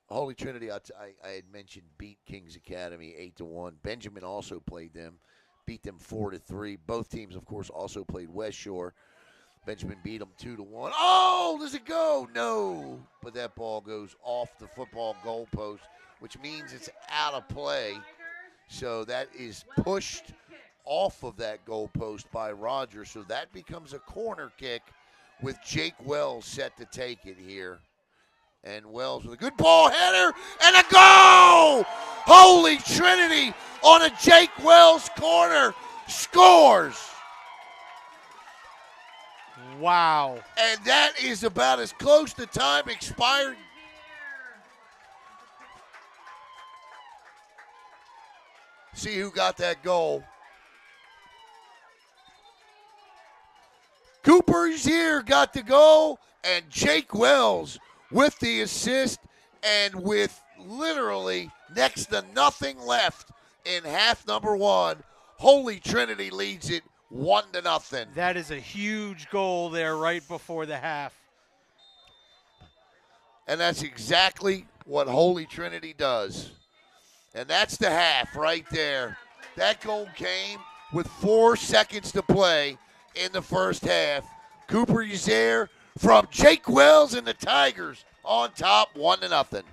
Holy Trinity, I had mentioned beat Kings Academy 8-1. Benjamin also played them, beat them 4-3. Both teams, of course, also played West Shore. Benjamin beat them 2-1. Oh, does it go? No. But that ball goes off the football goalpost, which means it's out of play. So that is pushed off of that goalpost by Roger. So that becomes a corner kick with Jake Wells set to take it here. And Wells with a good ball header and a goal! Holy Trinity on a Jake Wells corner scores. Wow. And that is about as close to time expired. See who got that goal. Cooper's here got the goal, and Jake Wells with the assist, and with literally next to nothing left in half number one, Holy Trinity leads it 1-0. That is a huge goal there right before the half. And that's exactly what Holy Trinity does. And that's the half right there. That goal came with 4 seconds to play in the first half. Cooper Uzair from Jake Wells and the Tigers on top 1-0.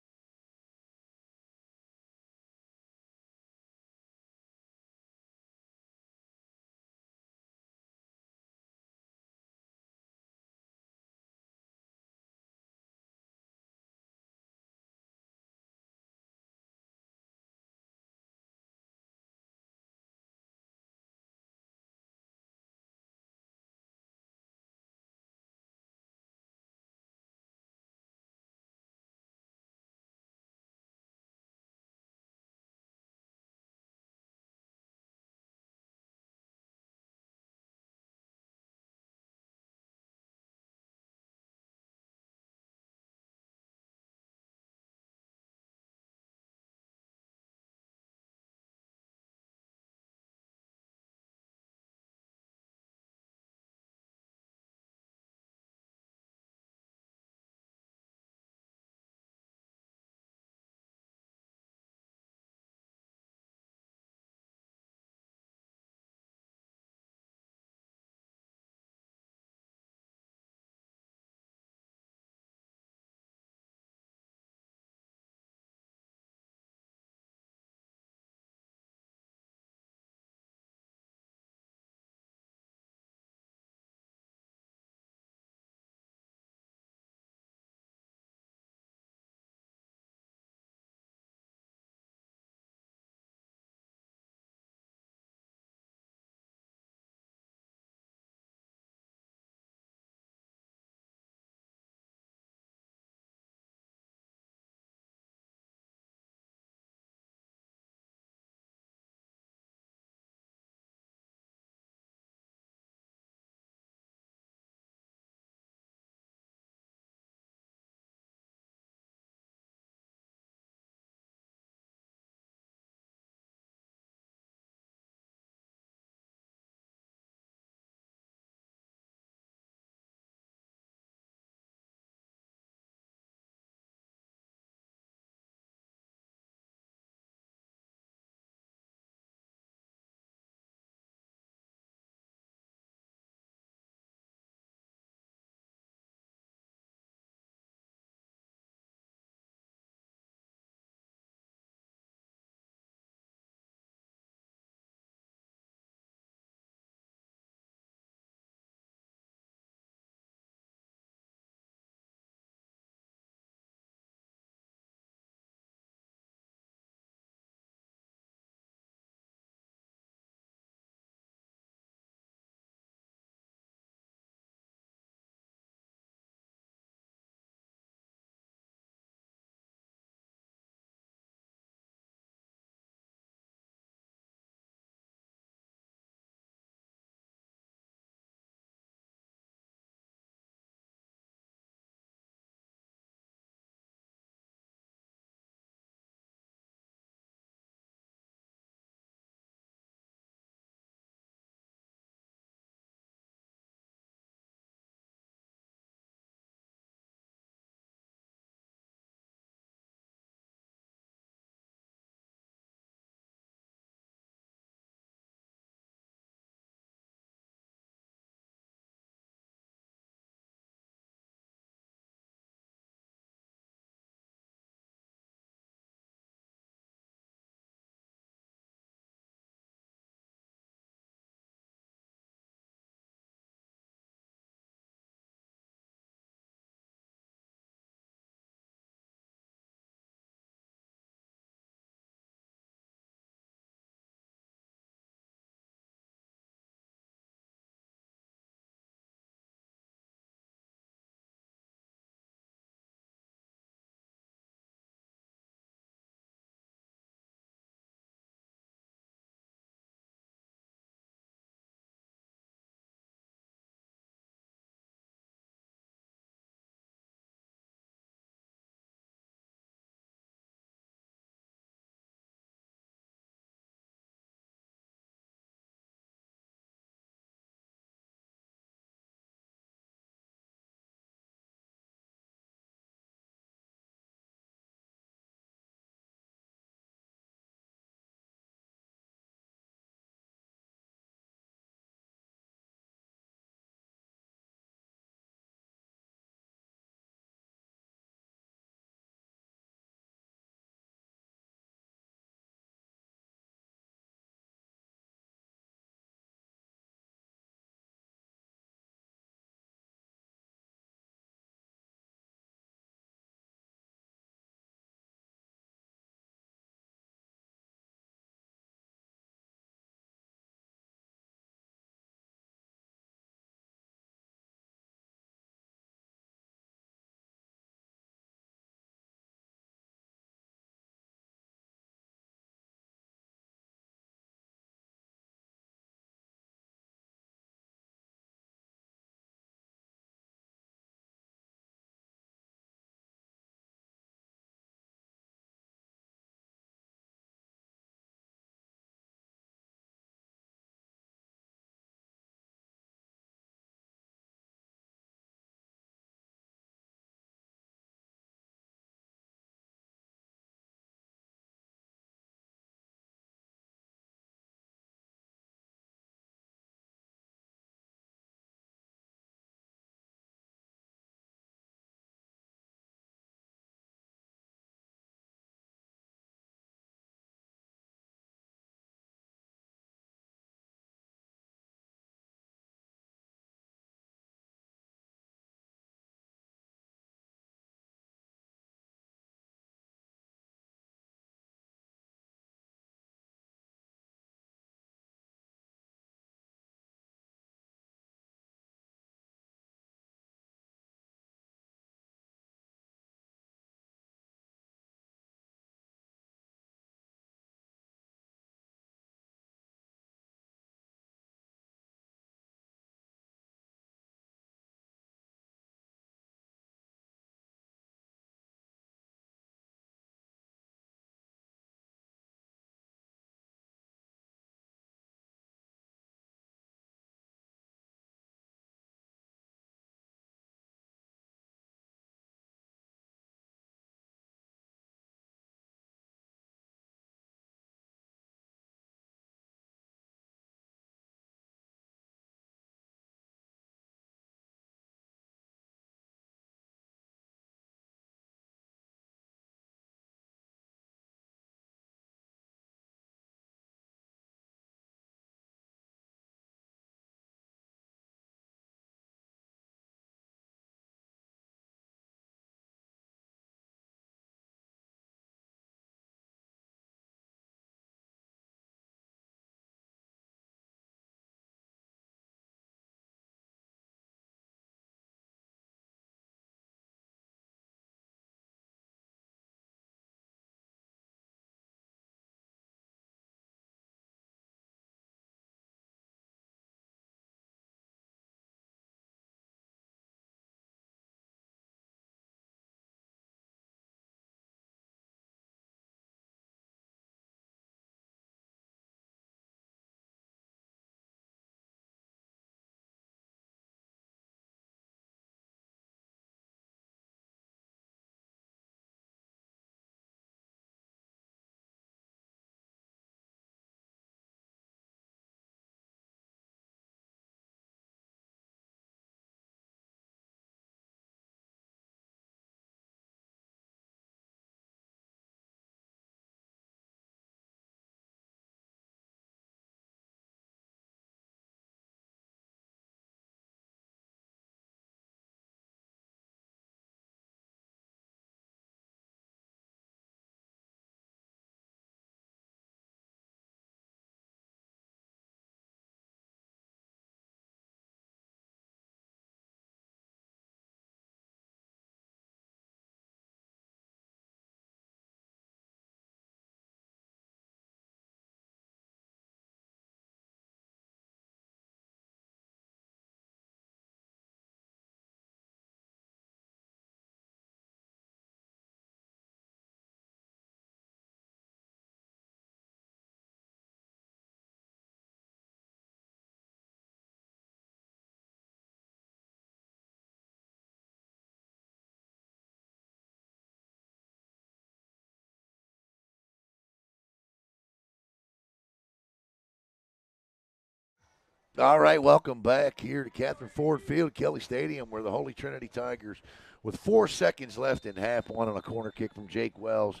All right, welcome back here to Catherine Ford Field, Kelly Stadium, where the Holy Trinity Tigers, with 4 seconds left in half one on a corner kick from Jake Wells,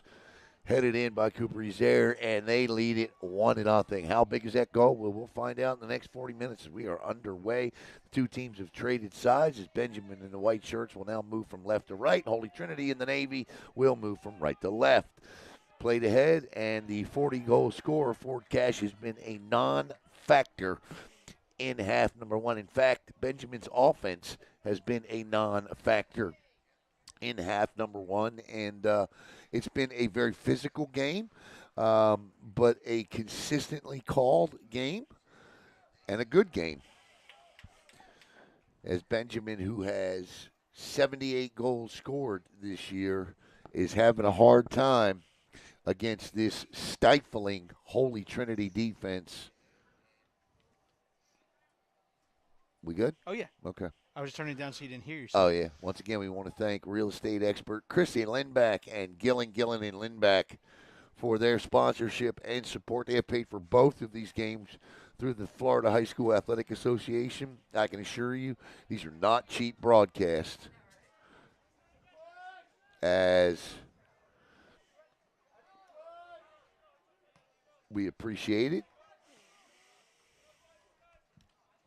headed in by Cooper Rezaire, and they lead it 1-0. How big is that goal? Well, we'll find out in the next 40 minutes as we are underway. The two teams have traded sides as Benjamin in the white shirts will now move from left to right. Holy Trinity in the navy will move from right to left. Played ahead, and the 40-goal scorer, Ford Cash, has been a non-factor in half number one. In fact, Benjamin's offense has been a non-factor in half number one, and it's been a very physical game, but a consistently called game and a good game. As Benjamin, who has 78 goals scored this year, is having a hard time against this stifling Holy Trinity defense. We good? Oh, yeah. Okay. I was just turning it down so you didn't hear Oh, yourself. yeah. Once again, we want to thank real estate expert Chrissy Lindback and Gillen and Lindback for their sponsorship and support. They have paid for both of these games through the Florida High School Athletic Association. I can assure you these are not cheap broadcasts, as we appreciate it.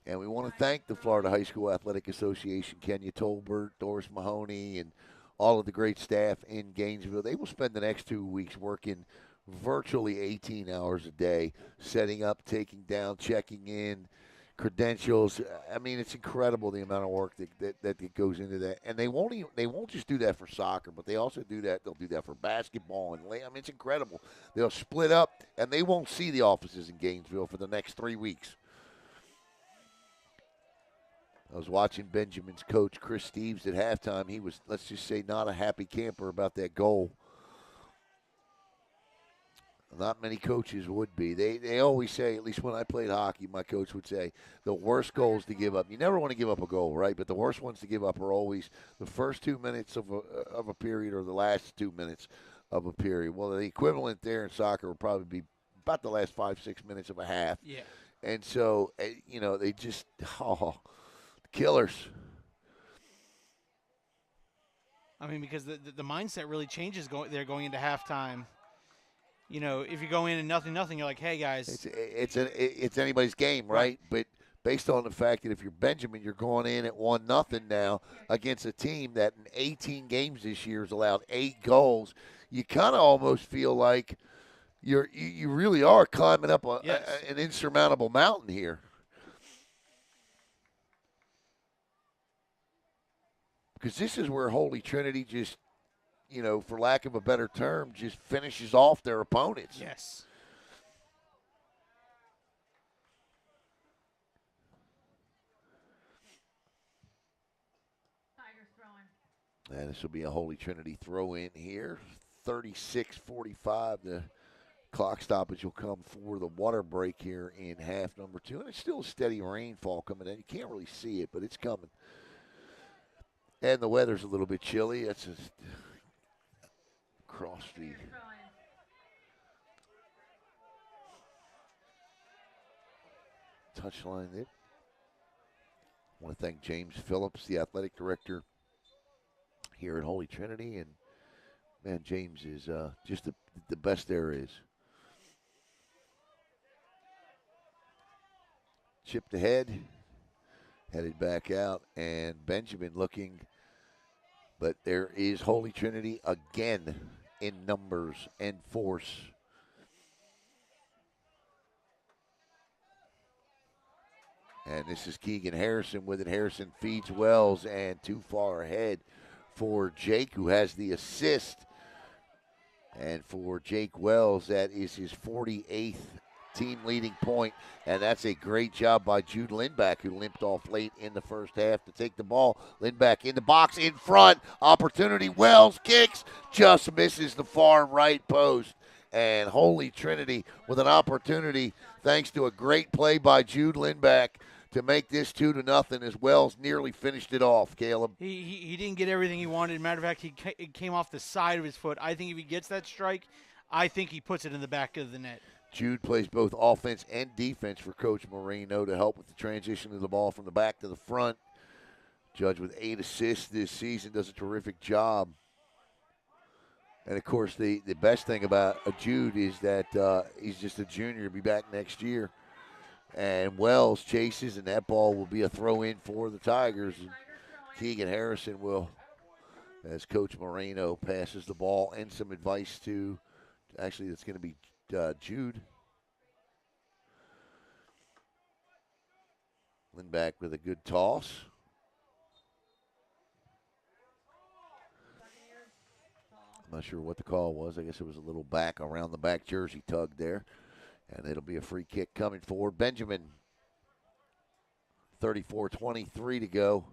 And we want to thank the Florida High School Athletic Association, Kenya Tolbert, Doris Mahoney, and all of the great staff in Gainesville. They will spend the next 2 weeks working virtually 18 hours a day, setting up, taking down, checking in, credentials. I mean, it's incredible the amount of work that goes into that. And they won't just do that for soccer, but they also do that. They'll do that for basketball. I mean, it's incredible. They'll split up, and they won't see the offices in Gainesville for the next 3 weeks. I was watching Benjamin's coach, Chris Steves, at halftime. He was, let's just say, not a happy camper about that goal. Not many coaches would be. They always say, at least when I played hockey, my coach would say, the worst goals to give up. You never want to give up a goal, right? But the worst ones to give up are always the first 2 minutes of a period or the last 2 minutes of a period. Well, the equivalent there in soccer would probably be about the last 5-6 minutes of a half. Yeah. And so, they just, killers. I mean, because the mindset really changes going into halftime. You know, if you go in and nothing, you're like, hey, guys. It's anybody's game, right? But based on the fact that if you're Benjamin, you're going in at 1-0 now against a team that in 18 games this year has allowed 8 goals, you kind of almost feel like you really are climbing up an insurmountable mountain here. Because this is where Holy Trinity just, for lack of a better term, just finishes off their opponents. Yes. Tigers throwing. And this will be a Holy Trinity throw in here. 36:45. The clock stoppage will come for the water break here in half number 2. And it's still a steady rainfall coming in. You can't really see it, but it's coming. And the weather's a little bit chilly. That's just across the Tigers throwing. touchline there. I want to thank James Phillips, the athletic director here at Holy Trinity. And, man, James is just the best there is. Chipped ahead, headed back out, and Benjamin looking. But there is Holy Trinity again in numbers and force. And this is Keegan Harrison with it. Harrison feeds Wells, and too far ahead for Jake, who has the assist. And for Jake Wells, that is his 48th team leading point, and that's a great job by Jude Lindback, who limped off late in the first half to take the ball. Lindback in the box, in front, opportunity. Wells kicks, just misses the far right post. And Holy Trinity with an opportunity, thanks to a great play by Jude Lindback, to make this 2-0 as Wells nearly finished it off, Caleb. He didn't get everything he wanted. Matter of fact, it came off the side of his foot. I think if he gets that strike, I think he puts it in the back of the net. Jude plays both offense and defense for Coach Marino to help with the transition of the ball from the back to the front. Judge with 8 assists this season, does a terrific job. And, of course, the best thing about Jude is that he's just a junior. He'll be back next year. And Wells chases, and that ball will be a throw-in for the Tigers. And Keegan Harrison will, as Coach Moreno passes the ball, and some advice to, actually, it's going to be Jude. Lindback with a good toss. I'm not sure what the call was. I guess it was a little back around the back jersey tug there. And it'll be a free kick coming forward. Benjamin, 34-23 to go.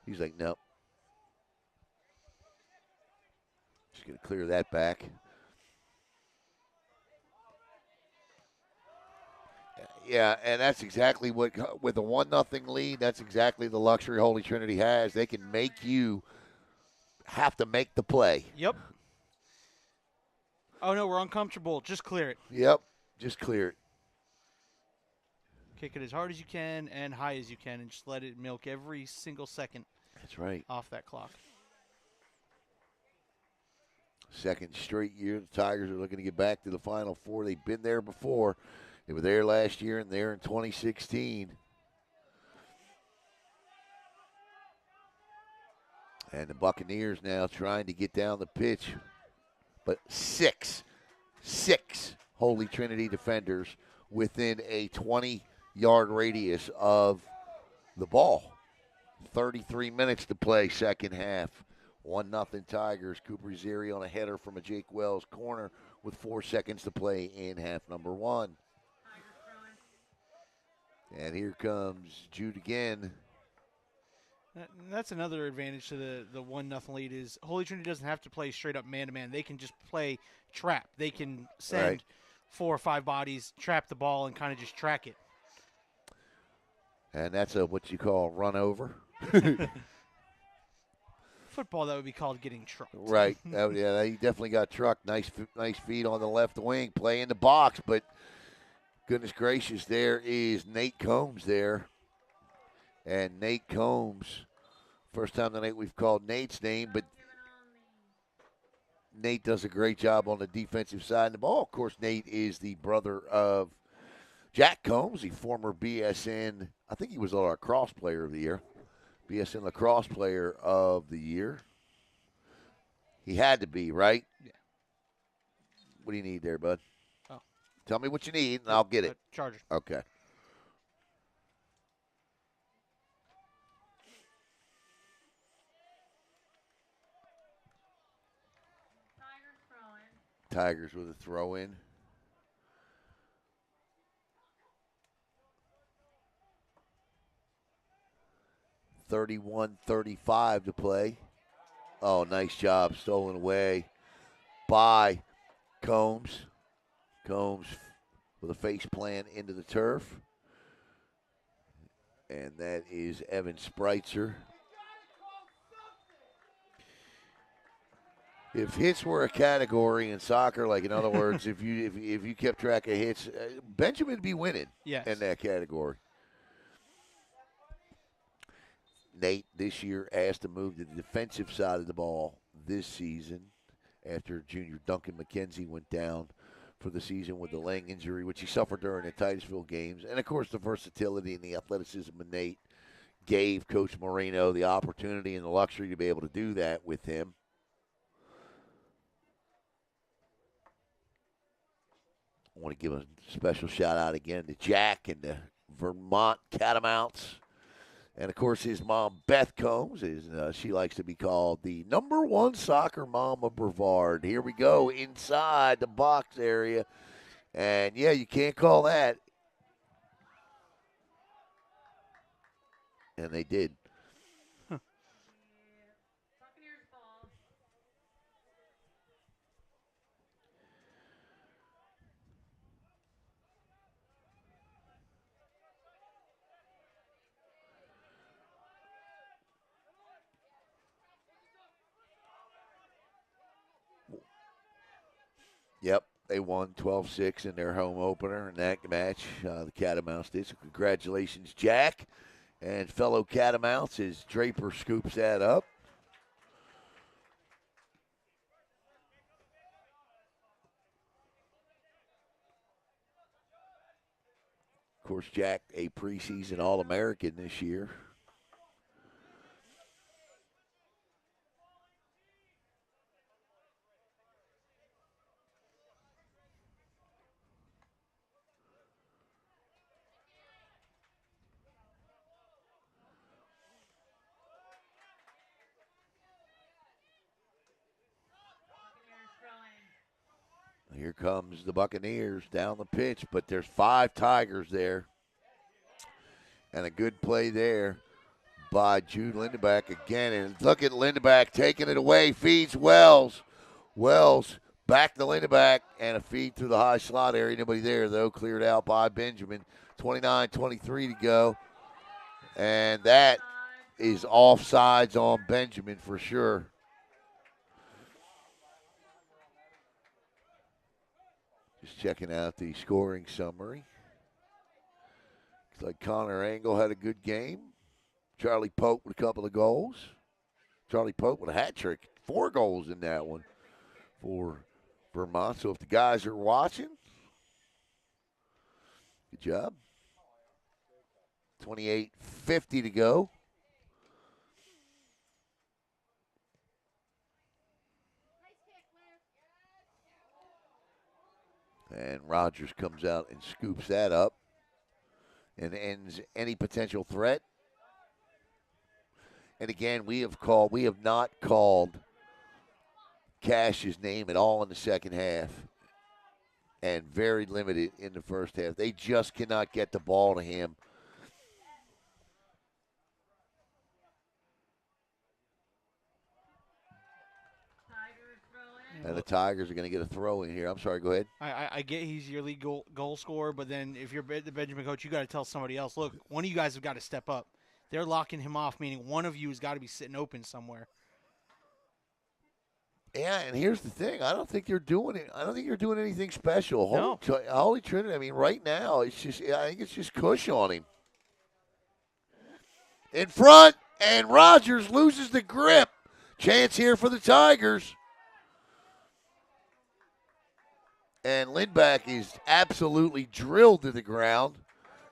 He's like, nope. Just going to clear that back. Yeah, and that's exactly what, with a 1-0 lead, that's exactly the luxury Holy Trinity has. They can make you have to make the play. Yep. Oh, no, we're uncomfortable. Just clear it. Yep, just clear it. Kick it as hard as you can and high as you can, and just let it milk every single second. That's right. Off that clock. Second straight year, the Tigers are looking to get back to the Final Four. They've been there before. They were there last year and there in 2016. And the Buccaneers now trying to get down the pitch. But six Holy Trinity defenders within a 20-yard radius of the ball. 33 minutes to play, second half. 1-0 Tigers. Cooper Zeri on a header from a Jake Wells corner with 4 seconds to play in half number 1. And here comes Jude again. That's another advantage to the 1-0 lead is Holy Trinity doesn't have to play straight up man-to-man. They can just play trap. They can send 4 or 5 bodies, trap the ball, and kind of just track it. And that's what you call run over. Football, that would be called getting trucked. Right. Yeah, he definitely got trucked. Nice feed on the left wing. Play in the box, but goodness gracious, there is Nate Combs there. And Nate Combs, first time tonight we've called Nate's name, but Nate does a great job on the defensive side of the ball. Of course, Nate is the brother of Jack Combs, the former BSN, I think he was our lacrosse player of the year. BSN lacrosse player of the year. He had to be, right? Yeah. What do you need there, bud? Oh. Tell me what you need, and I'll get it. Charger. Okay. Tigers with a throw-in. .31-35 to play. Oh, nice job. Stolen away by Combs. Combs with a face plant into the turf. And that is Evan Spreitzer. If hits were a category in soccer, like in other words, if you kept track of hits, Benjamin would be winning in that category. Nate this year asked to move to the defensive side of the ball this season after junior Duncan McKenzie went down for the season with the leg injury, which he suffered during the Titusville games. And, of course, the versatility and the athleticism of Nate gave Coach Moreno the opportunity and the luxury to be able to do that with him. I want to give a special shout-out again to Jack and the Vermont Catamounts. And, of course, his mom, Beth Combs, she likes to be called the #1 soccer mom of Brevard. Here we go inside the box area. And, yeah, you can't call that. And they did. Yep, they won 12-6 in their home opener in that match. The Catamounts did. So congratulations, Jack and fellow Catamounts, as Draper scoops that up. Of course, Jack, a preseason All-American this year. Buccaneers throwing. Here comes the Buccaneers down the pitch, but there's 5 Tigers there. And a good play there by Jude Lindenback again. And look at Lindenback taking it away, feeds Wells. Wells back to Lindenback, and a feed through the high slot area. Nobody there, though. Cleared out by Benjamin. 29-23 to go. And that is offsides on Benjamin for sure. Just checking out the scoring summary. Looks like Connor Angle had a good game. Charlie Pope with a couple of goals. Charlie Pope with a hat trick. 4 goals in that one for Vermont. So if the guys are watching, good job. 28:50 to go. And Rogers comes out and scoops that up and ends any potential threat. And again, we have not called Cash's name at all in the second half, and very limited in the first half. They just cannot get the ball to him. Tigers throwing. And the Tigers are going to get a throw in here. I'm sorry, go ahead. I get he's your lead goal scorer, but then if you're the Benjamin coach, you got to tell somebody else, look, one of you guys have got to step up. They're locking him off, meaning one of you has got to be sitting open somewhere. Yeah, and here's the thing. I don't think you're doing it. I don't think you're doing anything special. No. Holy Trinity, I mean, right now, I think it's just cush on him. In front, and Rogers loses the grip. Chance here for the Tigers. And Lindback is absolutely drilled to the ground.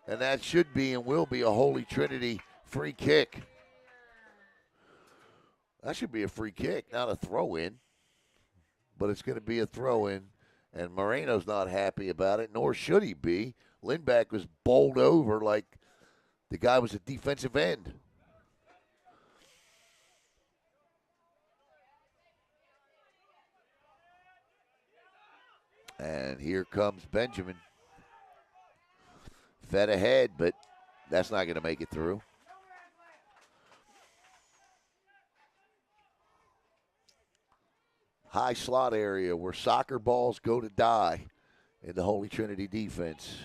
And that should be and will be a Holy Trinity free kick. That should be a free kick, not a throw-in. But it's going to be a throw-in. And Moreno's not happy about it, nor should he be. Lindback was bowled over like the guy was a defensive end. And here comes Benjamin. Fed ahead, but that's not going to make it through. High slot area where soccer balls go to die in the Holy Trinity defense.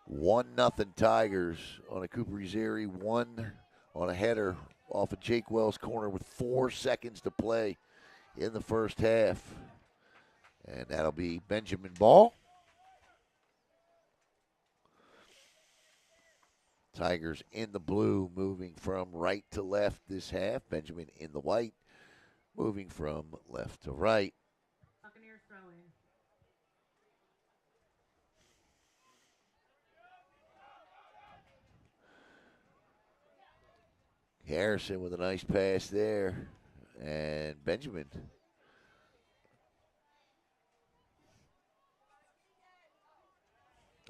1-0 Tigers on a Cooper Uzeri, 1 on a header off of Jake Wells' corner with 4 seconds to play in the first half. And that'll be Benjamin ball. Tigers in the blue, moving from right to left this half. Benjamin in the white, moving from left to right. Buccaneers throwing. Harrison with a nice pass there. And Benjamin.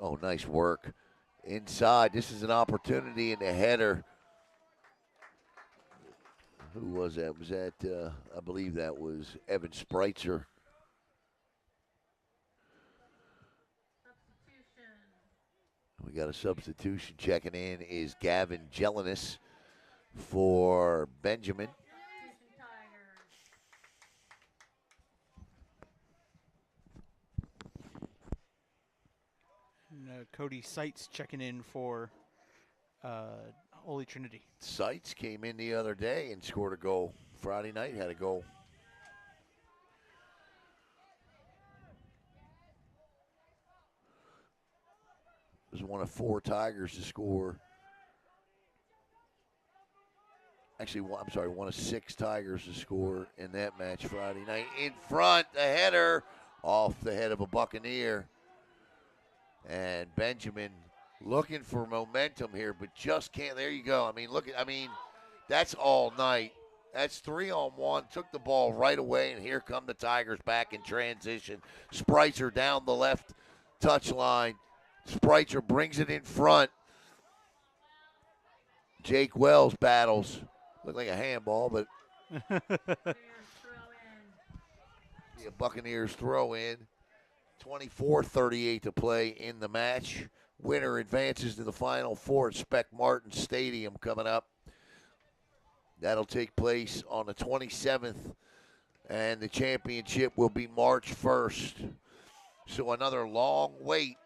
Oh, nice work. Inside, this is an opportunity in the header. Who was that? Was that, I believe that was Evan Spreitzer. Substitution. We got a substitution checking in is Gavin Jelinis for Benjamin. Substitution Tigers. And, Cody Seitz checking in for Holy Trinity. Seitz came in the other day and scored a goal Friday night had a goal. It was one of 4 Tigers to score. Actually, one of 6 Tigers to score in that match Friday night. In front, the header off the head of a Buccaneer. And Benjamin looking for momentum here, but just can't. There you go. That's all night. That's 3-on-1. Took the ball right away, and here come the Tigers back in transition. Spritzer down the left touchline. Spritzer brings it in front. Jake Wells battles. Looked like a handball, but the Buccaneers throw in. 24:38 to play in the match. Winner advances to the Final Four at Spec Martin Stadium coming up. That'll take place on the 27th, and the championship will be March 1st. So another long wait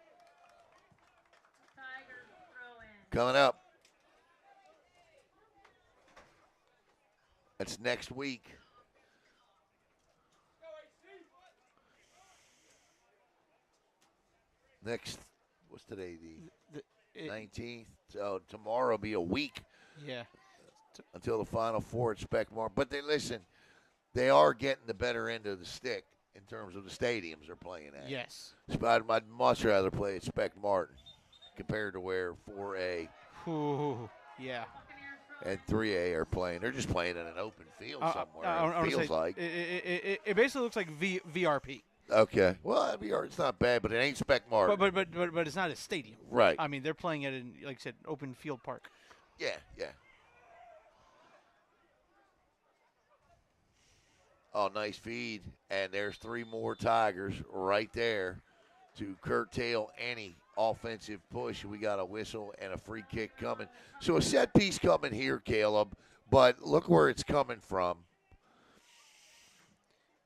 coming up. That's next week. What's today? The 19th. So tomorrow will be a week. Yeah. Until the Final Four at Spec Martin. But they are getting the better end of the stick in terms of the stadiums they're playing at. Yes. I'd much rather play at Spec Martin compared to where 4A yeah. and 3A are playing. They're just playing in an open field somewhere. It feels like. It basically looks like VRP. Okay. Well, it's not bad, but it ain't Spec Martin. But it's not a stadium. Right. I mean, they're playing it in, like I said, open field park. Yeah. Oh, nice feed. And there's 3 more Tigers right there to curtail any offensive push. We got a whistle and a free kick coming. So a set piece coming here, Caleb, but look where it's coming from.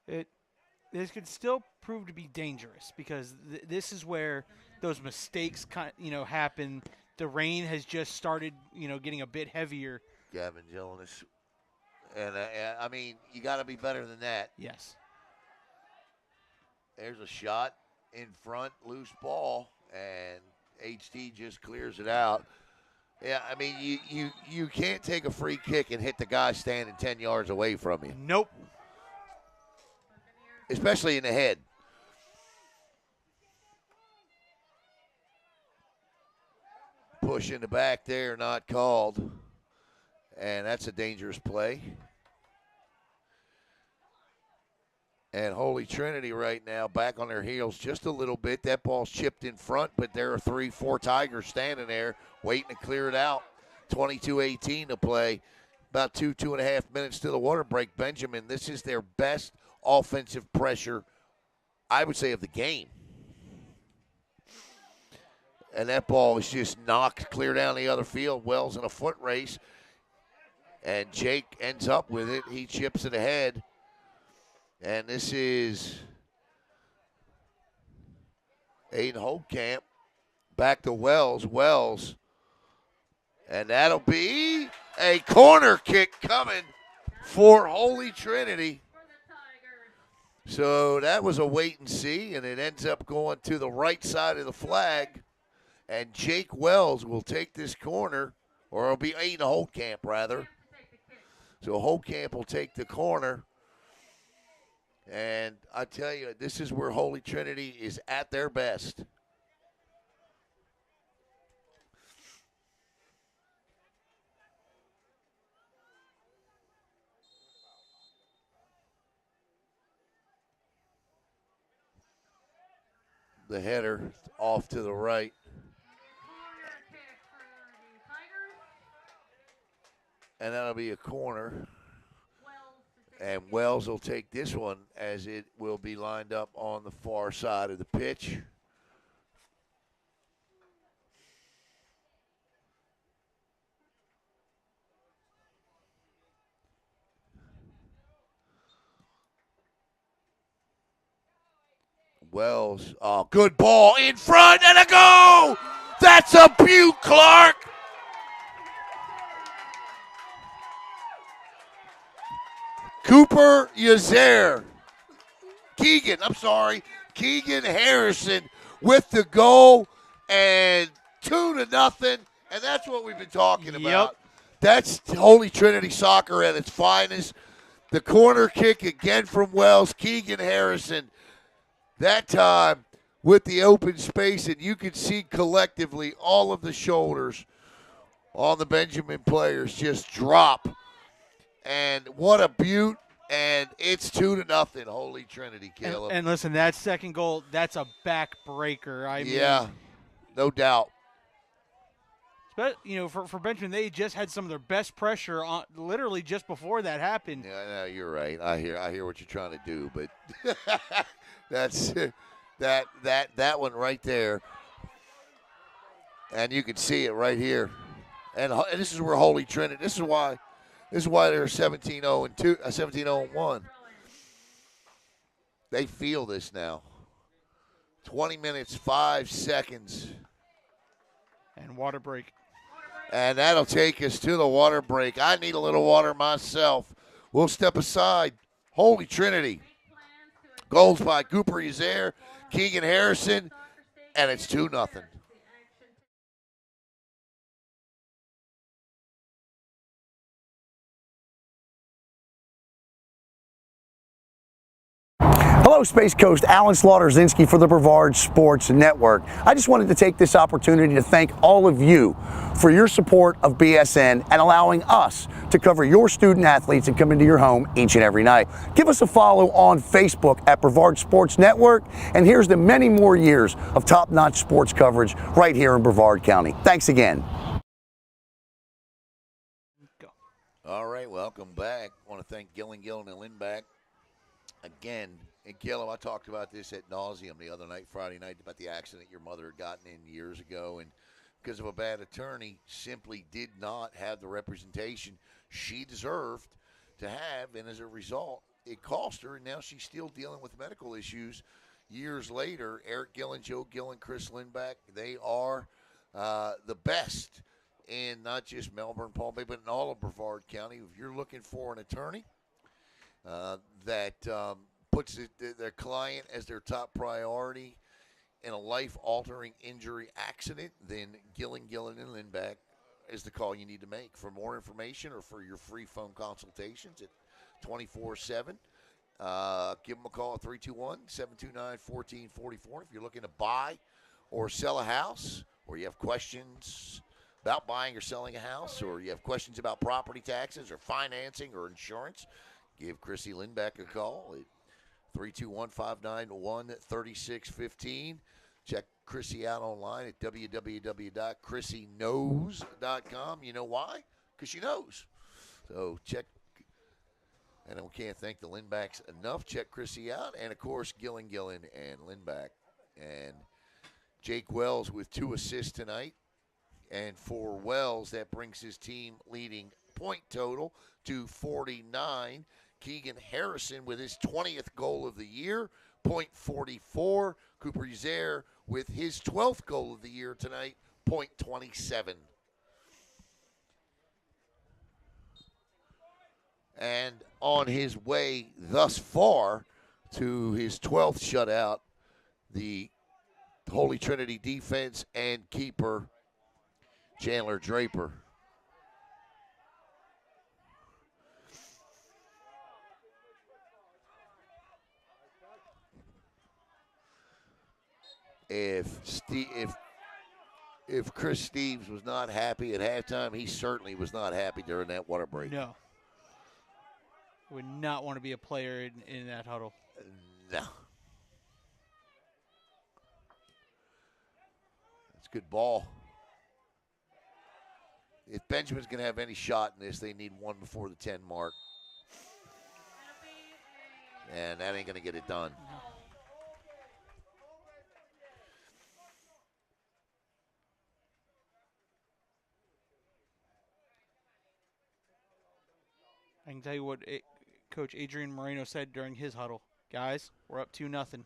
This could still prove to be dangerous because this is where those mistakes happen. The rain has just started, getting a bit heavier. Gavin Gillinis. And, you got to be better than that. Yes. There's a shot in front, loose ball, and HT just clears it out. Yeah, you can't take a free kick and hit the guy standing 10 yards away from you. Nope. Especially in the head. Push in the back there, not called. And that's a dangerous play. And Holy Trinity right now back on their heels just a little bit. That ball's chipped in front, but there are 3-4 Tigers standing there waiting to clear it out. 22-18 to play. About 2.5 minutes to the water break. Benjamin, this is their best offensive pressure, I would say, of the game. And that ball is just knocked clear down the other field. Wells in a foot race. And Jake ends up with it. He chips it ahead. And this is Aiden Holtkamp. Back to Wells. Wells. And that'll be a corner kick coming for Holy Trinity. So that was a wait and see, and it ends up going to the right side of the flag. And Jake Wells will take this corner, or it'll be Aiden Holtkamp, rather. So Holtkamp will take the corner. And I tell you, this is where Holy Trinity is at their best. The header off to the right. And that'll be a corner. And Wells will take this one as it will be lined up on the far side of the pitch. Wells, oh, good ball in front and a goal! That's a beaut, Clark! Cooper Yazair. Keegan Harrison with the goal, and 2-0, and that's what we've been talking about. That's Holy Trinity soccer at its finest. The corner kick again from Wells. Keegan Harrison, that time with the open space, and you can see collectively all of the shoulders on the Benjamin players just drop. And what a beaut. And it's 2-0, Holy Trinity, Caleb. And listen, that second goal, that's a backbreaker. I mean, no doubt. But, for Benjamin, they just had some of their best pressure on literally just before that happened. Yeah, no, you're right. I hear what you're trying to do, but that's that one right there, and you can see it right here. And this is where Holy Trinity. This is why they're 17-0-2, 17-0-1. They feel this now. 20 minutes, 5 seconds. And water break. And that'll take us to the water break. I need a little water myself. We'll step aside. Holy Trinity. Goals by Cooper Yazair, Keegan Harrison, and it's 2-0. Hello, Space Coast. Alan Slaughter-Zinski for the Brevard Sports Network. I just wanted to take this opportunity to thank all of you for your support of BSN and allowing us to cover your student athletes and come into your home each and every night. Give us a follow on Facebook at Brevard Sports Network, and here's to many more years of top-notch sports coverage right here in Brevard County. Thanks again. All right, welcome back. I want to thank Gillen and Lindback again. And Caleb, I talked about this at nauseum the other night, Friday night, about the accident your mother had gotten in years ago, and because of a bad attorney, simply did not have the representation she deserved to have, and as a result, it cost her, and now she's still dealing with medical issues years later. Eric Gillen, Joe Gillen, Chris Lindback, they are the best in not just Melbourne, Palm Bay, but in all of Brevard County. If you're looking for an attorney that puts their client as their top priority in a life-altering injury accident, then Gillen and Lindback is the call you need to make. For more information or for your free phone consultations at 24/7, give them a call at 321-729-1444. If you're looking to buy or sell a house, or you have questions about buying or selling a house, or you have questions about property taxes or financing or insurance, give Chrissy Lindback a call at 321-591-3615. Check Chrissy out online at www.chrissyknows.com. You know why? Because she knows. So check, and we can't thank the Lindbacks enough. Check Chrissy out, and of course Gillen and Lindback. And Jake Wells with 2 assists tonight, and for Wells that brings his team leading point total to 49. Keegan Harrison with his 20th goal of the year, .44. Cooper Yazair with his 12th goal of the year tonight, .27. And on his way thus far to his 12th shutout, the Holy Trinity defense and keeper, Chandler Draper. If Chris Steves was not happy at halftime, he certainly was not happy during that water break. No. Would not want to be a player in that huddle. No. It's a good ball. If Benjamin's going to have any shot in this, they need one before the 10 mark. And that ain't going to get it done. No. I can tell you what Coach Adrian Moreno said during his huddle. Guys, we're up 2-0.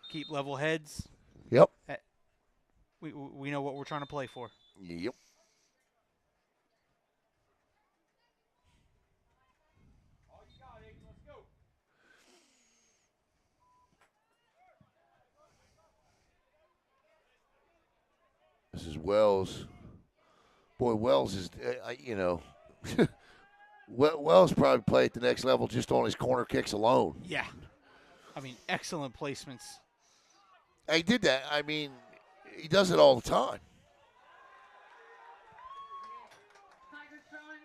Keep level heads. Yep. We know what we're trying to play for. Yep. This is Wells. Boy, Wells is, Wells probably play at the next level just on his corner kicks alone. Yeah. I mean, excellent placements. He did that. I mean, he does it all the time. Tigers throwing.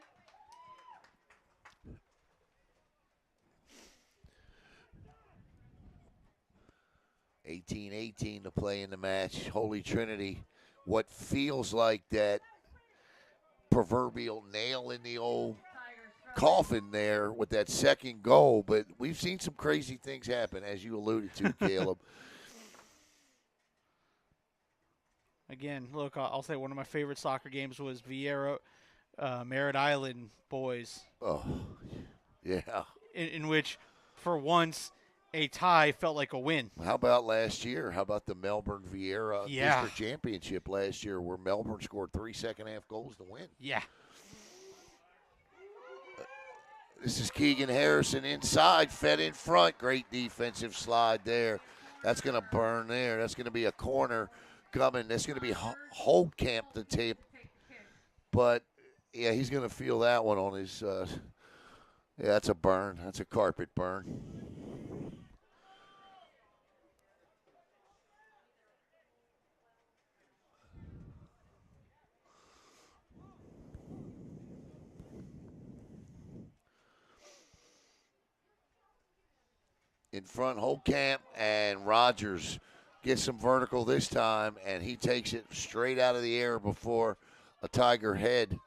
18-18 to play in the match. Holy Trinity, what feels like that proverbial nail in the old coffin there with that second goal, but we've seen some crazy things happen, as you alluded to, Caleb. Again, look, I'll say one of my favorite soccer games was Vieira, Merritt Island boys. Oh, yeah. In which, for once, a tie felt like a win. How about last year? How about the Melbourne Vieira Yeah. District Championship last year where Melbourne scored 3 second-half goals to win? Yeah. This is Keegan Harrison inside, fed in front. Great defensive slide there. That's going to burn there. That's going to be a corner coming. That's going to be Holdcamp to tape. But, yeah, he's going to feel that one on his yeah, that's a burn. That's a carpet burn. In front, Holdcamp, and Rogers gets some vertical this time, and he takes it straight out of the air before a Tiger head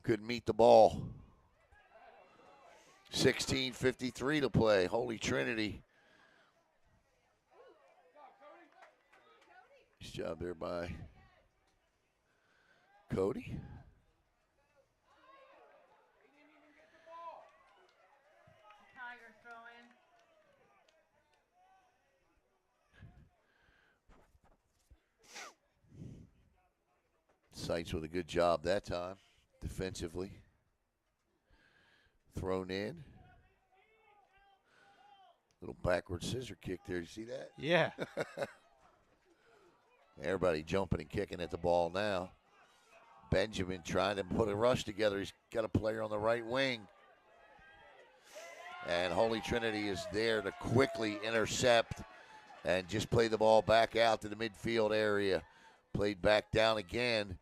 could meet the ball. 16:53 to play. Holy Trinity. Nice job there by Cody. Tigers throwing. Sights with a good job that time, defensively. Thrown in. Little backward scissor kick there. You see that? Yeah. Everybody jumping and kicking at the ball now. Benjamin trying to put a rush together. He's got a player on the right wing. And Holy Trinity is there to quickly intercept and just play the ball back out to the midfield area. Played back down again.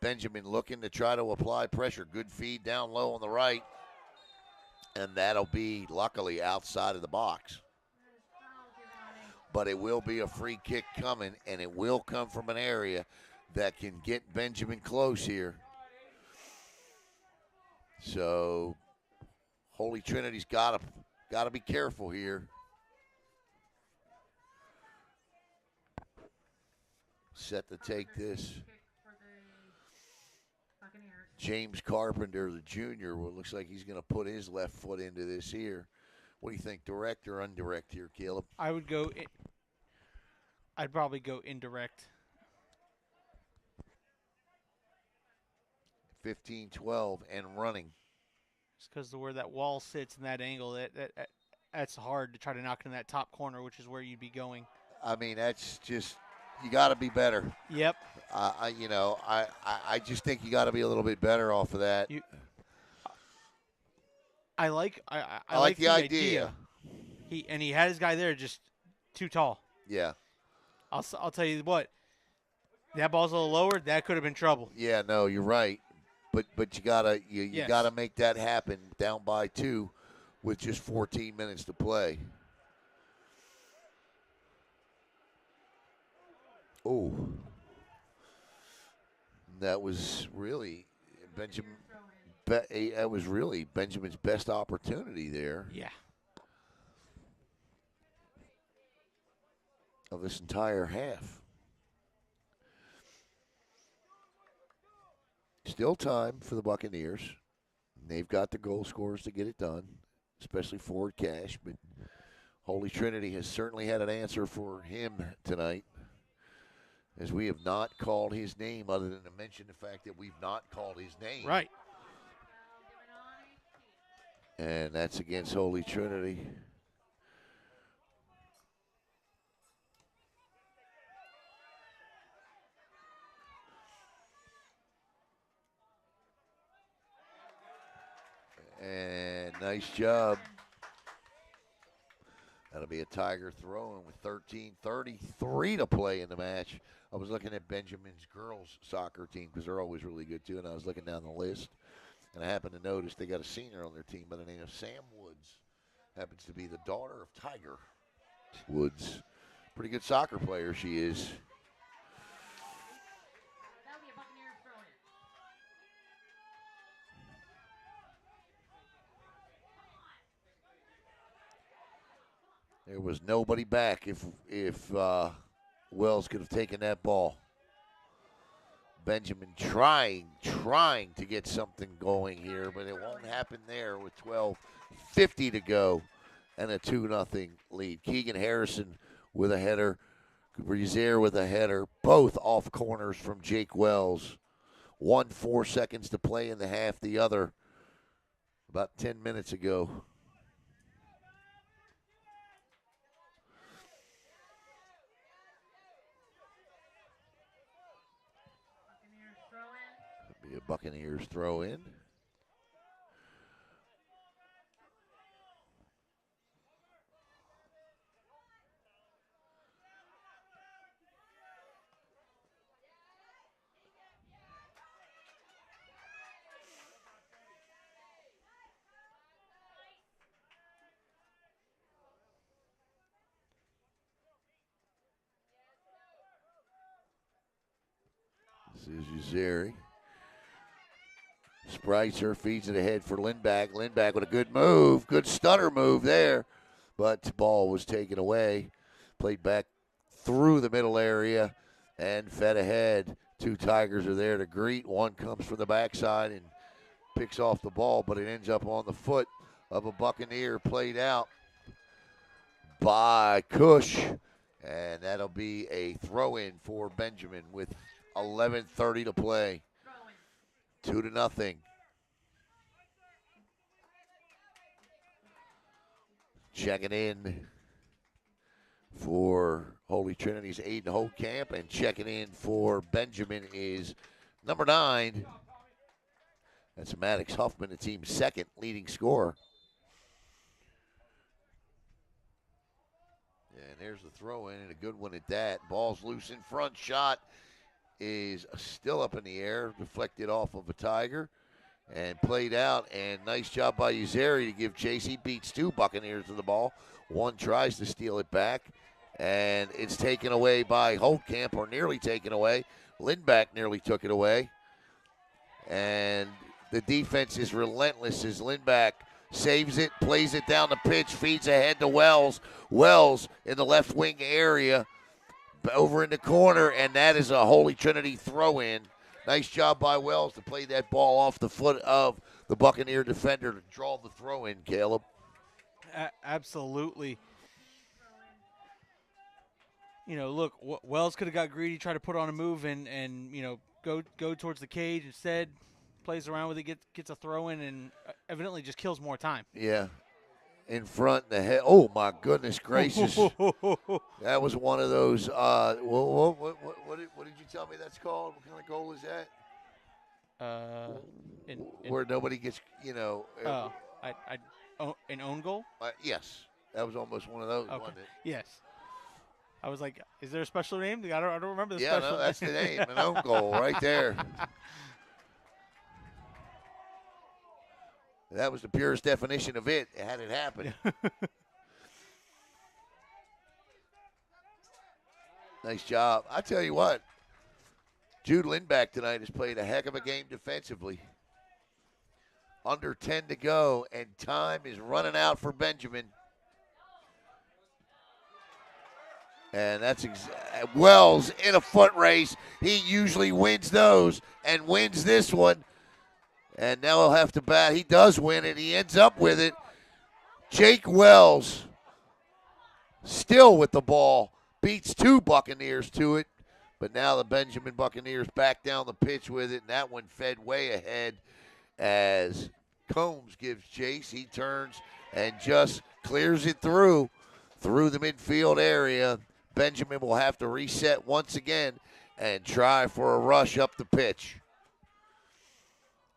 Benjamin looking to try to apply pressure. Good feed down low on the right. And that'll be, luckily, outside of the box. But it will be a free kick coming, and it will come from an area that can get Benjamin close here. So, Holy Trinity's got to be careful here. Set to take this. James Carpenter, the junior, well, looks like he's going to put his left foot into this here. What do you think, direct or indirect here, Caleb? I'd probably go indirect. 15-12 and running. Just because of where that wall sits and that angle, that's hard to try to knock in that top corner, which is where you'd be going. I mean, that's just, you got to be better. Yep. I just think you got to be a little bit better off of that. I like the idea. He had his guy there just too tall. Yeah. I'll tell you what. That ball's a little lower. That could have been trouble. Yeah, no, you're right. But you gotta Yes. gotta make that happen down by 2 with just 14 minutes to play. Oh. That was really Benjamin's best opportunity there. Yeah. Of this entire half. Still time for the Buccaneers. They've got the goal scorers to get it done, especially Ford Cash. But Holy Trinity has certainly had an answer for him tonight, as we have not called his name other than to mention the fact that we've not called his name. Right. And that's against Holy Trinity. And nice job. That'll be a Tiger throwing with 13:33 to play in the match. I was looking at Benjamin's girls soccer team because they're always really good too, and I was looking down the list, and I happened to notice they got a senior on their team by the name of Sam Woods. Happens to be the daughter of Tiger Woods. Pretty good soccer player she is. That'll be a Buccaneers throw in. There was nobody back if Wells could have taken that ball. Benjamin trying to get something going here, but it won't happen there with 12:50 to go and a 2-0 lead. Keegan Harrison with a header, Rezier with a header, both off corners from Jake Wells. 4 seconds to play in the half, the other about 10 minutes ago. Buccaneers throw in. It'll be a Buccaneers throw in. This is Uzeri. Spreitzer feeds it ahead for Lindback. Lindback with a good move. Good stunner move there. But the ball was taken away. Played back through the middle area and fed ahead. 2 Tigers are there to greet. One comes from the backside and picks off the ball, but it ends up on the foot of a Buccaneer played out by Cush. And that'll be a throw-in for Benjamin with 11:30 to play. 2-0. Checking in for Holy Trinity's Aiden Holtkamp, and checking in for Benjamin is number 9. That's Maddox Huffman, the team's second leading scorer. And there's the throw in, and a good one at that. Ball's loose in front. Shot is still up in the air, deflected off of a Tiger and played out. And nice job by Uzeri to give chase. He beats 2 Buccaneers to the ball. One tries to steal it back, and it's taken away by Holtkamp, or nearly taken away. Lindback nearly took it away. And the defense is relentless as Lindback saves it, plays it down the pitch, feeds ahead to Wells. Wells in the left wing area, over in the corner, and that is a Holy Trinity throw-in. Nice job by Wells to play that ball off the foot of the Buccaneer defender to draw the throw-in, Caleb. Absolutely. You know, look, Wells could have got greedy, tried to put on a move and you know, go towards the cage. Instead, plays around with it, gets a throw-in, and evidently just kills more time. Yeah. In front, the head. Oh, my goodness gracious. That was one of those. What did you tell me that's called? What kind of goal is that? Where nobody gets, you know. An own goal? Yes. That was almost one of those, Okay. wasn't it? Yes. I was like, is there a special name? I don't remember the Yeah, special no, that's the name. An own goal right there. That was the purest definition of it, had it happened. Nice job. I tell you what, Jude Lindback tonight has played a heck of a game defensively. Under 10 to go, and time is running out for Benjamin. And that's Wells in a foot race. He usually wins those and wins this one. And now he'll have to bat. He does win it. He ends up with it. Jake Wells still with the ball. Beats 2 Buccaneers to it. But now the Benjamin Buccaneers back down the pitch with it. And that one fed way ahead as Combs gives chase. He turns and just clears it through the midfield area. Benjamin will have to reset once again and try for a rush up the pitch.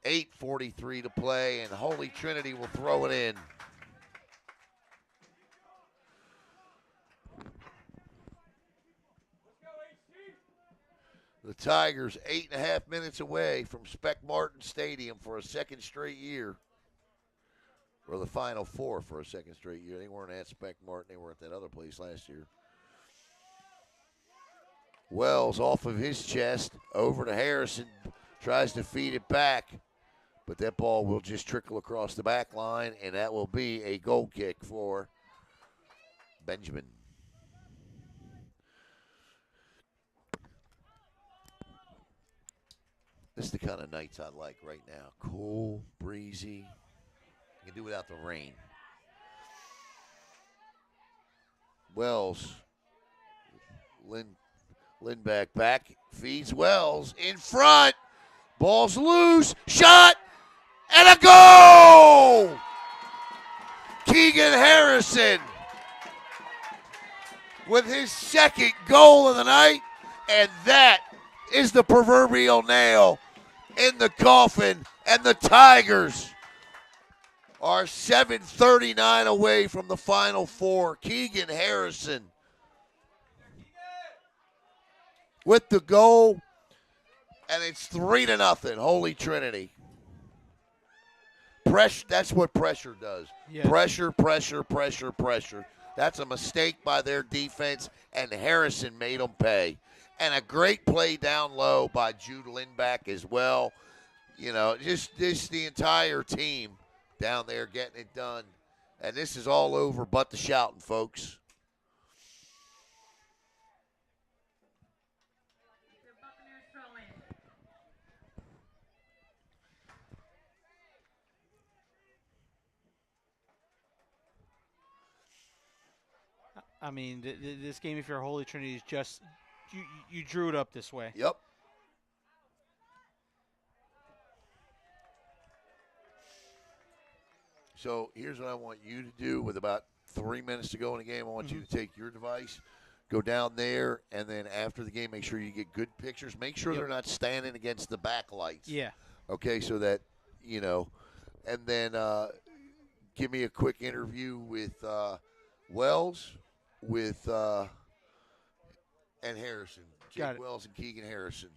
8:43 to play, and Holy Trinity will throw it in. The Tigers 8.5 minutes away from Spec Martin Stadium for a second straight year. Or the Final Four for a second straight year. They weren't at Spec Martin. They were at that other place last year. Wells off of his chest, over to Harrison, tries to feed it back. But that ball will just trickle across the back line, and that will be a goal kick for Benjamin. This is the kind of nights I like right now. Cool, breezy. You can do without the rain. Wells. Lindback back. Feeds Wells. In front. Ball's loose. Shot. And a goal! Keegan Harrison with his second goal of the night. And that is the proverbial nail in the coffin. And the Tigers are 7:39 away from the Final Four. Keegan Harrison with the goal, and it's 3-0. Holy Trinity. Pressure. That's what pressure does. Yes. Pressure, pressure, pressure, pressure. That's a mistake by their defense, and Harrison made them pay. And a great play down low by Jude Lindback as well. You know, just the entire team down there getting it done. And this is all over but the shouting, folks. The Buccaneers throw in. I mean, this game, if you're Holy Trinity, is just you drew it up this way. Yep. So here's what I want you to do with about 3 minutes to go in the game. I want you to take your device, go down there, and then after the game, make sure you get good pictures. Make sure they're not standing against the backlights. Yeah. Okay, so that, you know, and then give me a quick interview with Wells, with and Harrison. Got Jake it. Wells and Keegan Harrison.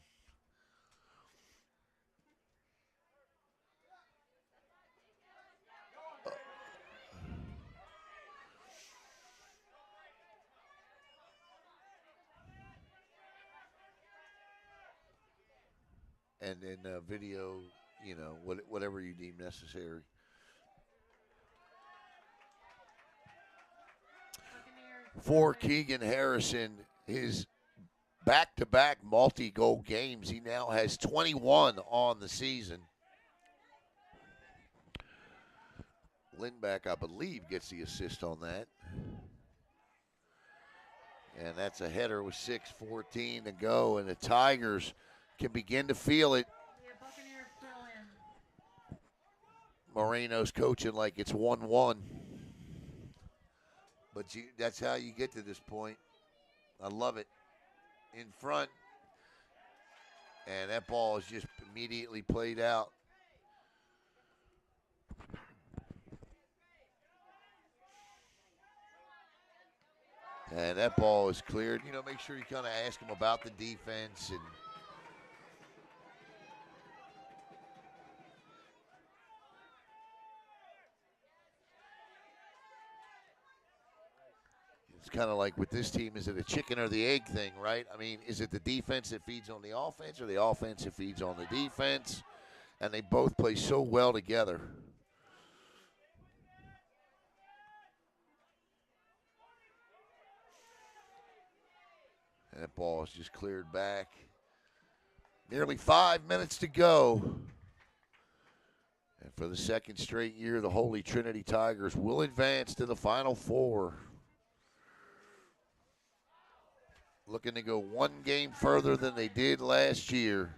And then video, you know, whatever you deem necessary. For Keegan Harrison, his back-to-back multi-goal games, he now has 21 on the season. Lindback, I believe, gets the assist on that. And that's a header with 6:14 to go, and the Tigers can begin to feel it. The Buccaneers throw in. Moreno's coaching like it's 1-1. But that's how you get to this point. I love it. In front. And that ball is just immediately played out. And that ball is cleared. You know, make sure you kind of ask him about the defense. And it's kind of like with this team, is it a chicken or the egg thing, right? I mean, is it the defense that feeds on the offense or the offense that feeds on the defense? And they both play so well together. And that ball is just cleared back. Nearly 5 minutes to go. And for the second straight year, the Holy Trinity Tigers will advance to the Final Four. Looking to go one game further than they did last year.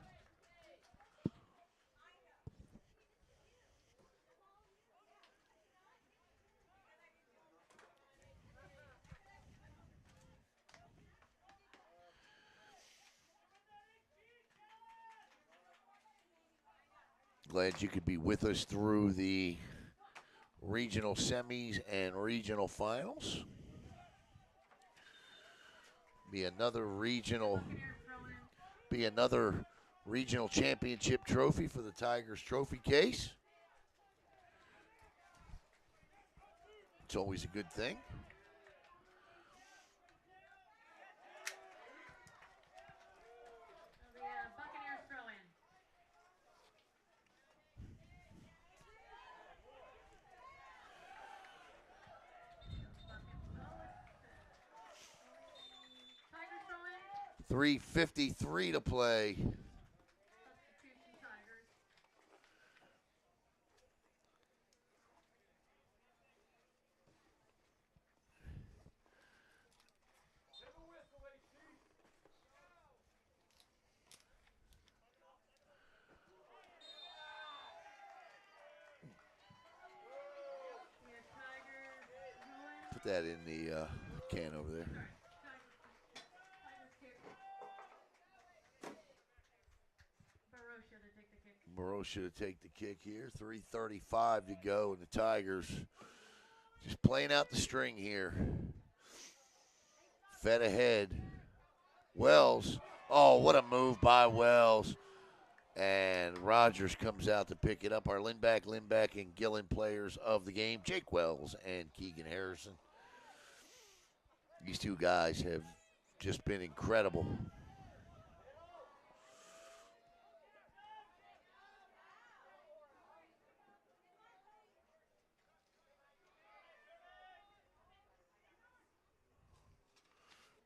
Glad you could be with us through the regional semis and regional finals. Be another regional championship trophy for the Tigers trophy case. It's always a good thing. Buccaneers throw in. Tigers throw in. 3:53 to play. Substitution Tigers. We have Tigers throwing. Put that in the can over there. Tigers kick. Barosia to take the kick. Barosia to take the kick here. 3:35 to go, and the Tigers just playing out the string here. Fed ahead. Wells. Oh, what a move by Wells. And Rogers comes out to pick it up. Our Lindback, and Gillen players of the game, Jake Wells and Keegan Harrison. These two guys have just been incredible.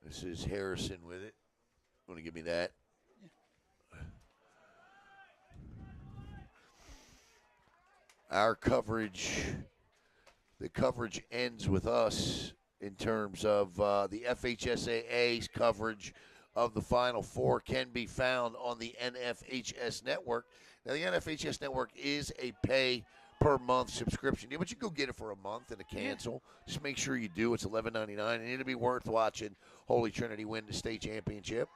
This is Harrison with it. Want to give me that? Our coverage, the coverage ends with us in terms of the FHSAA's coverage of the Final Four can be found on the NFHS network. Now, the NFHS network is a pay-per-month subscription deal, but you can go get it for a month and cancel. Just make sure you do. It's $11.99, and it'll be worth watching Holy Trinity win the state championship.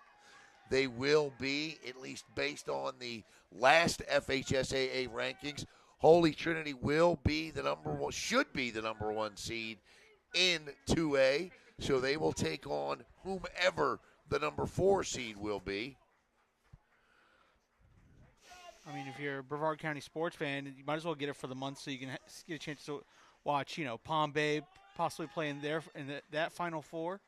They will be, at least based on the last FHSAA rankings, Holy Trinity will be the number one, should be the number one seed in 2A. So they will take on whomever the number 4 seed will be. I mean, if you're a Brevard County sports fan, you might as well get it for the month so you can get a chance to watch, Palm Bay possibly playing there in that Final Four.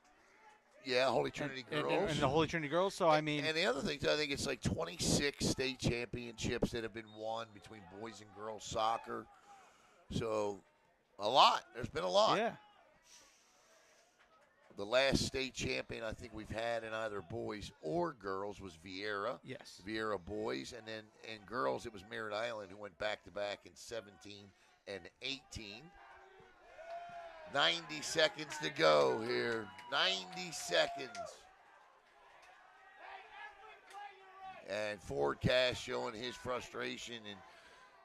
Yeah, Holy Trinity girls. And the Holy Trinity girls. So, I mean. And the other thing, too, I think it's like 26 state championships that have been won between boys and girls soccer. So, a lot. There's been a lot. Yeah. The last state champion I think we've had in either boys or girls was Vieira. Yes. Vieira boys. And then in girls, it was Merritt Island who went back-to-back in 17 and 18. 90 seconds to go here. 90 seconds. And Ford Cash showing his frustration and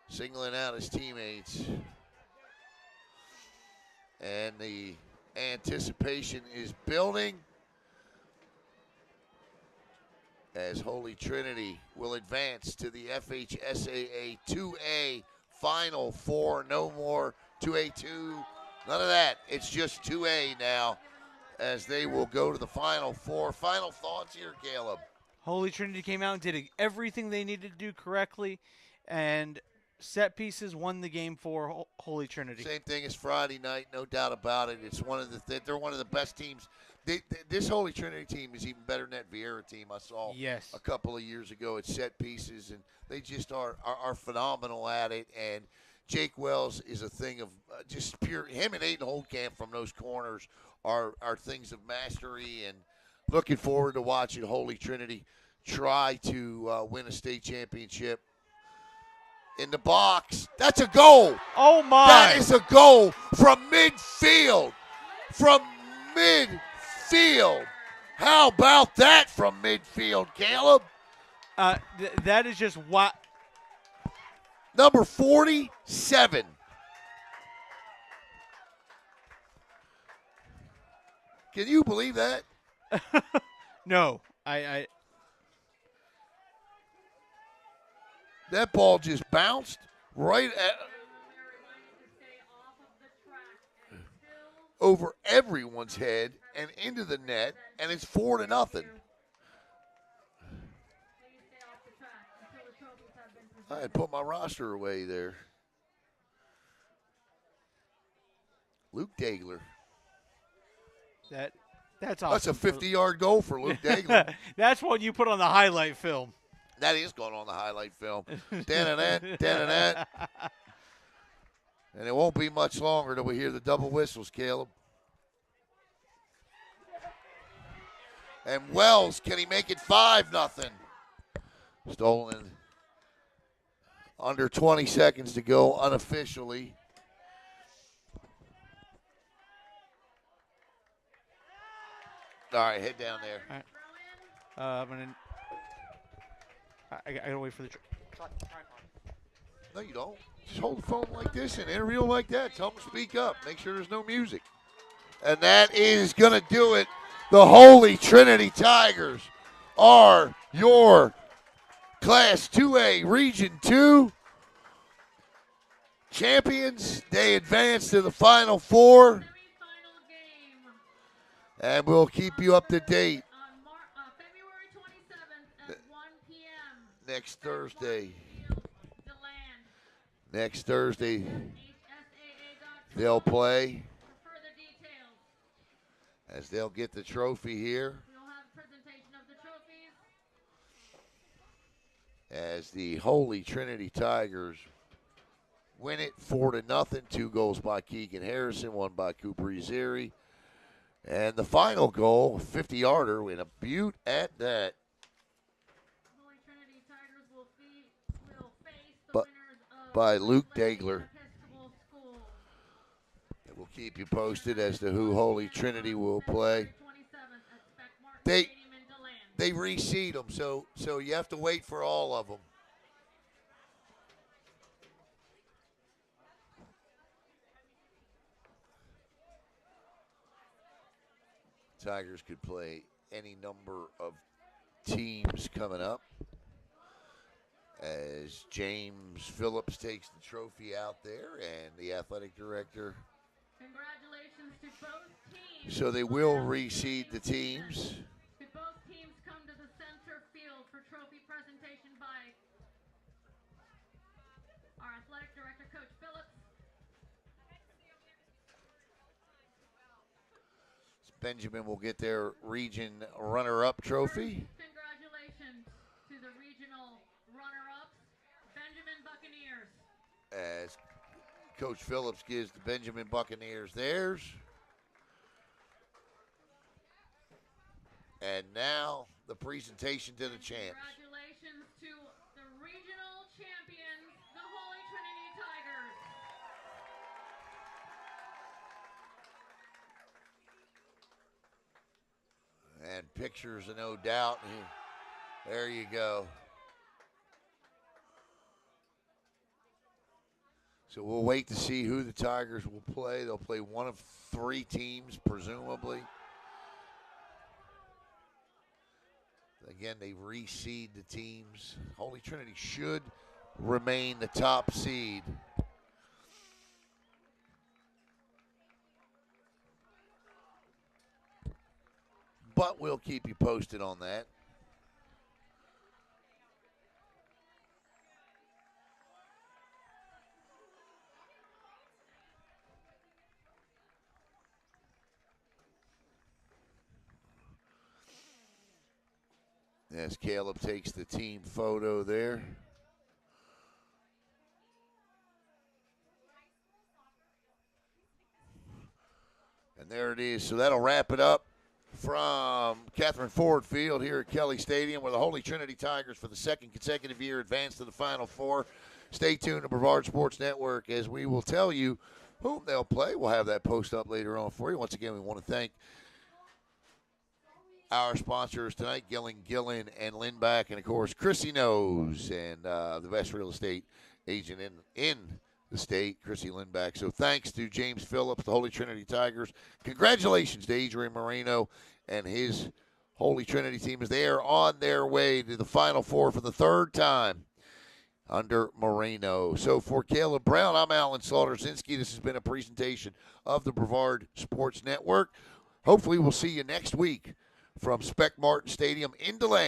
singling out his teammates. And the anticipation is building as Holy Trinity will advance to the FHSAA 2A Final Four. No more 2A2. None of that. It's just 2A now as they will go to the Final Four. Final thoughts here, Caleb. Holy Trinity came out and did everything they needed to do correctly, and set pieces won the game for Holy Trinity. Same thing as Friday night, no doubt about it. It's one of they're one of the best teams. This Holy Trinity team is even better than that Vieira team I saw a couple of years ago at set pieces, and they just are phenomenal at it. And Jake Wells is a thing of just pure. Him and Aiden Holdcamp from those corners are things of mastery, and looking forward to watching Holy Trinity try to win a state championship. In the box, that's a goal. Oh my! That is a goal from midfield. From midfield. How about that from midfield, Caleb? That is just what. Number 47. Can you believe that? No, I That ball just bounced right over everyone's head and into the net, and it's 4-0. I had put my roster away there. Luke Dagler. That's awesome. That's a 50-yard goal for Luke Dagler. That's what you put on the highlight film. That is going on the highlight film. Da-da-da. And it won't be much longer till we hear the double whistles, Caleb. And Wells, can he make it 5-0? Stolen. Under 20 seconds to go unofficially. All right, head down there. All right. I gotta wait for the tripod. No, you don't. Just hold the phone like this and interview like that. Tell them to speak up. Make sure there's no music. And that is going to do it. The Holy Trinity Tigers are your Class 2A Region 2 champions. They advance to the Final Four. And we'll keep you up to date February 27th at 1 p.m. next Thursday. Next Thursday, they'll play as they'll get the trophy here. We'll have a presentation of the trophies. As the Holy Trinity Tigers win it 4-0. 2 goals by Keegan Harrison, 1 by Cooper Ezeri. And the final goal, 50-yarder, in a beaut at that. Holy Trinity Tigers will face the winners of by Luke Dagler. Episcopal School. And we'll keep you posted as to who Holy Trinity will play. They reseed them, so you have to wait for all of them. Tigers could play any number of teams coming up as James Phillips takes the trophy out there and the athletic director. Congratulations to both teams. So they will reseed the teams. Could both teams come to the center field for trophy presentation by our athletic director, Coach Phillips. Benjamin will get their region runner-up trophy. Congratulations to the regional runner-ups, Benjamin Buccaneers. As Coach Phillips gives the Benjamin Buccaneers theirs. And now the presentation to the champs. Congratulations to the regional champions, the Holy Trinity Tigers. And pictures, no doubt. There you go. So we'll wait to see who the Tigers will play. They'll play one of 3 teams, presumably. Again, they reseed the teams. Holy Trinity should remain the top seed. But we'll keep you posted on that. As Caleb takes the team photo there. And there it is. So that'll wrap it up from Catherine Ford Field here at Kelly Stadium, where the Holy Trinity Tigers for the second consecutive year advance to the Final Four. Stay tuned to Brevard Sports Network as we will tell you whom they'll play. We'll have that post up later on for you. Once again, we want to thank our sponsors tonight, Gillen, and Lindback, and, of course, Chrissy Knows, and the best real estate agent in the state, Chrissy Lindback. So thanks to James Phillips, the Holy Trinity Tigers. Congratulations to Adrian Moreno and his Holy Trinity team as they are on their way to the Final Four for the 3rd time under Moreno. So for Caleb Brown, I'm Alan Slaughter-Zinski. This has been a presentation of the Brevard Sports Network. Hopefully we'll see you next week from Spec Martin Stadium in DeLane.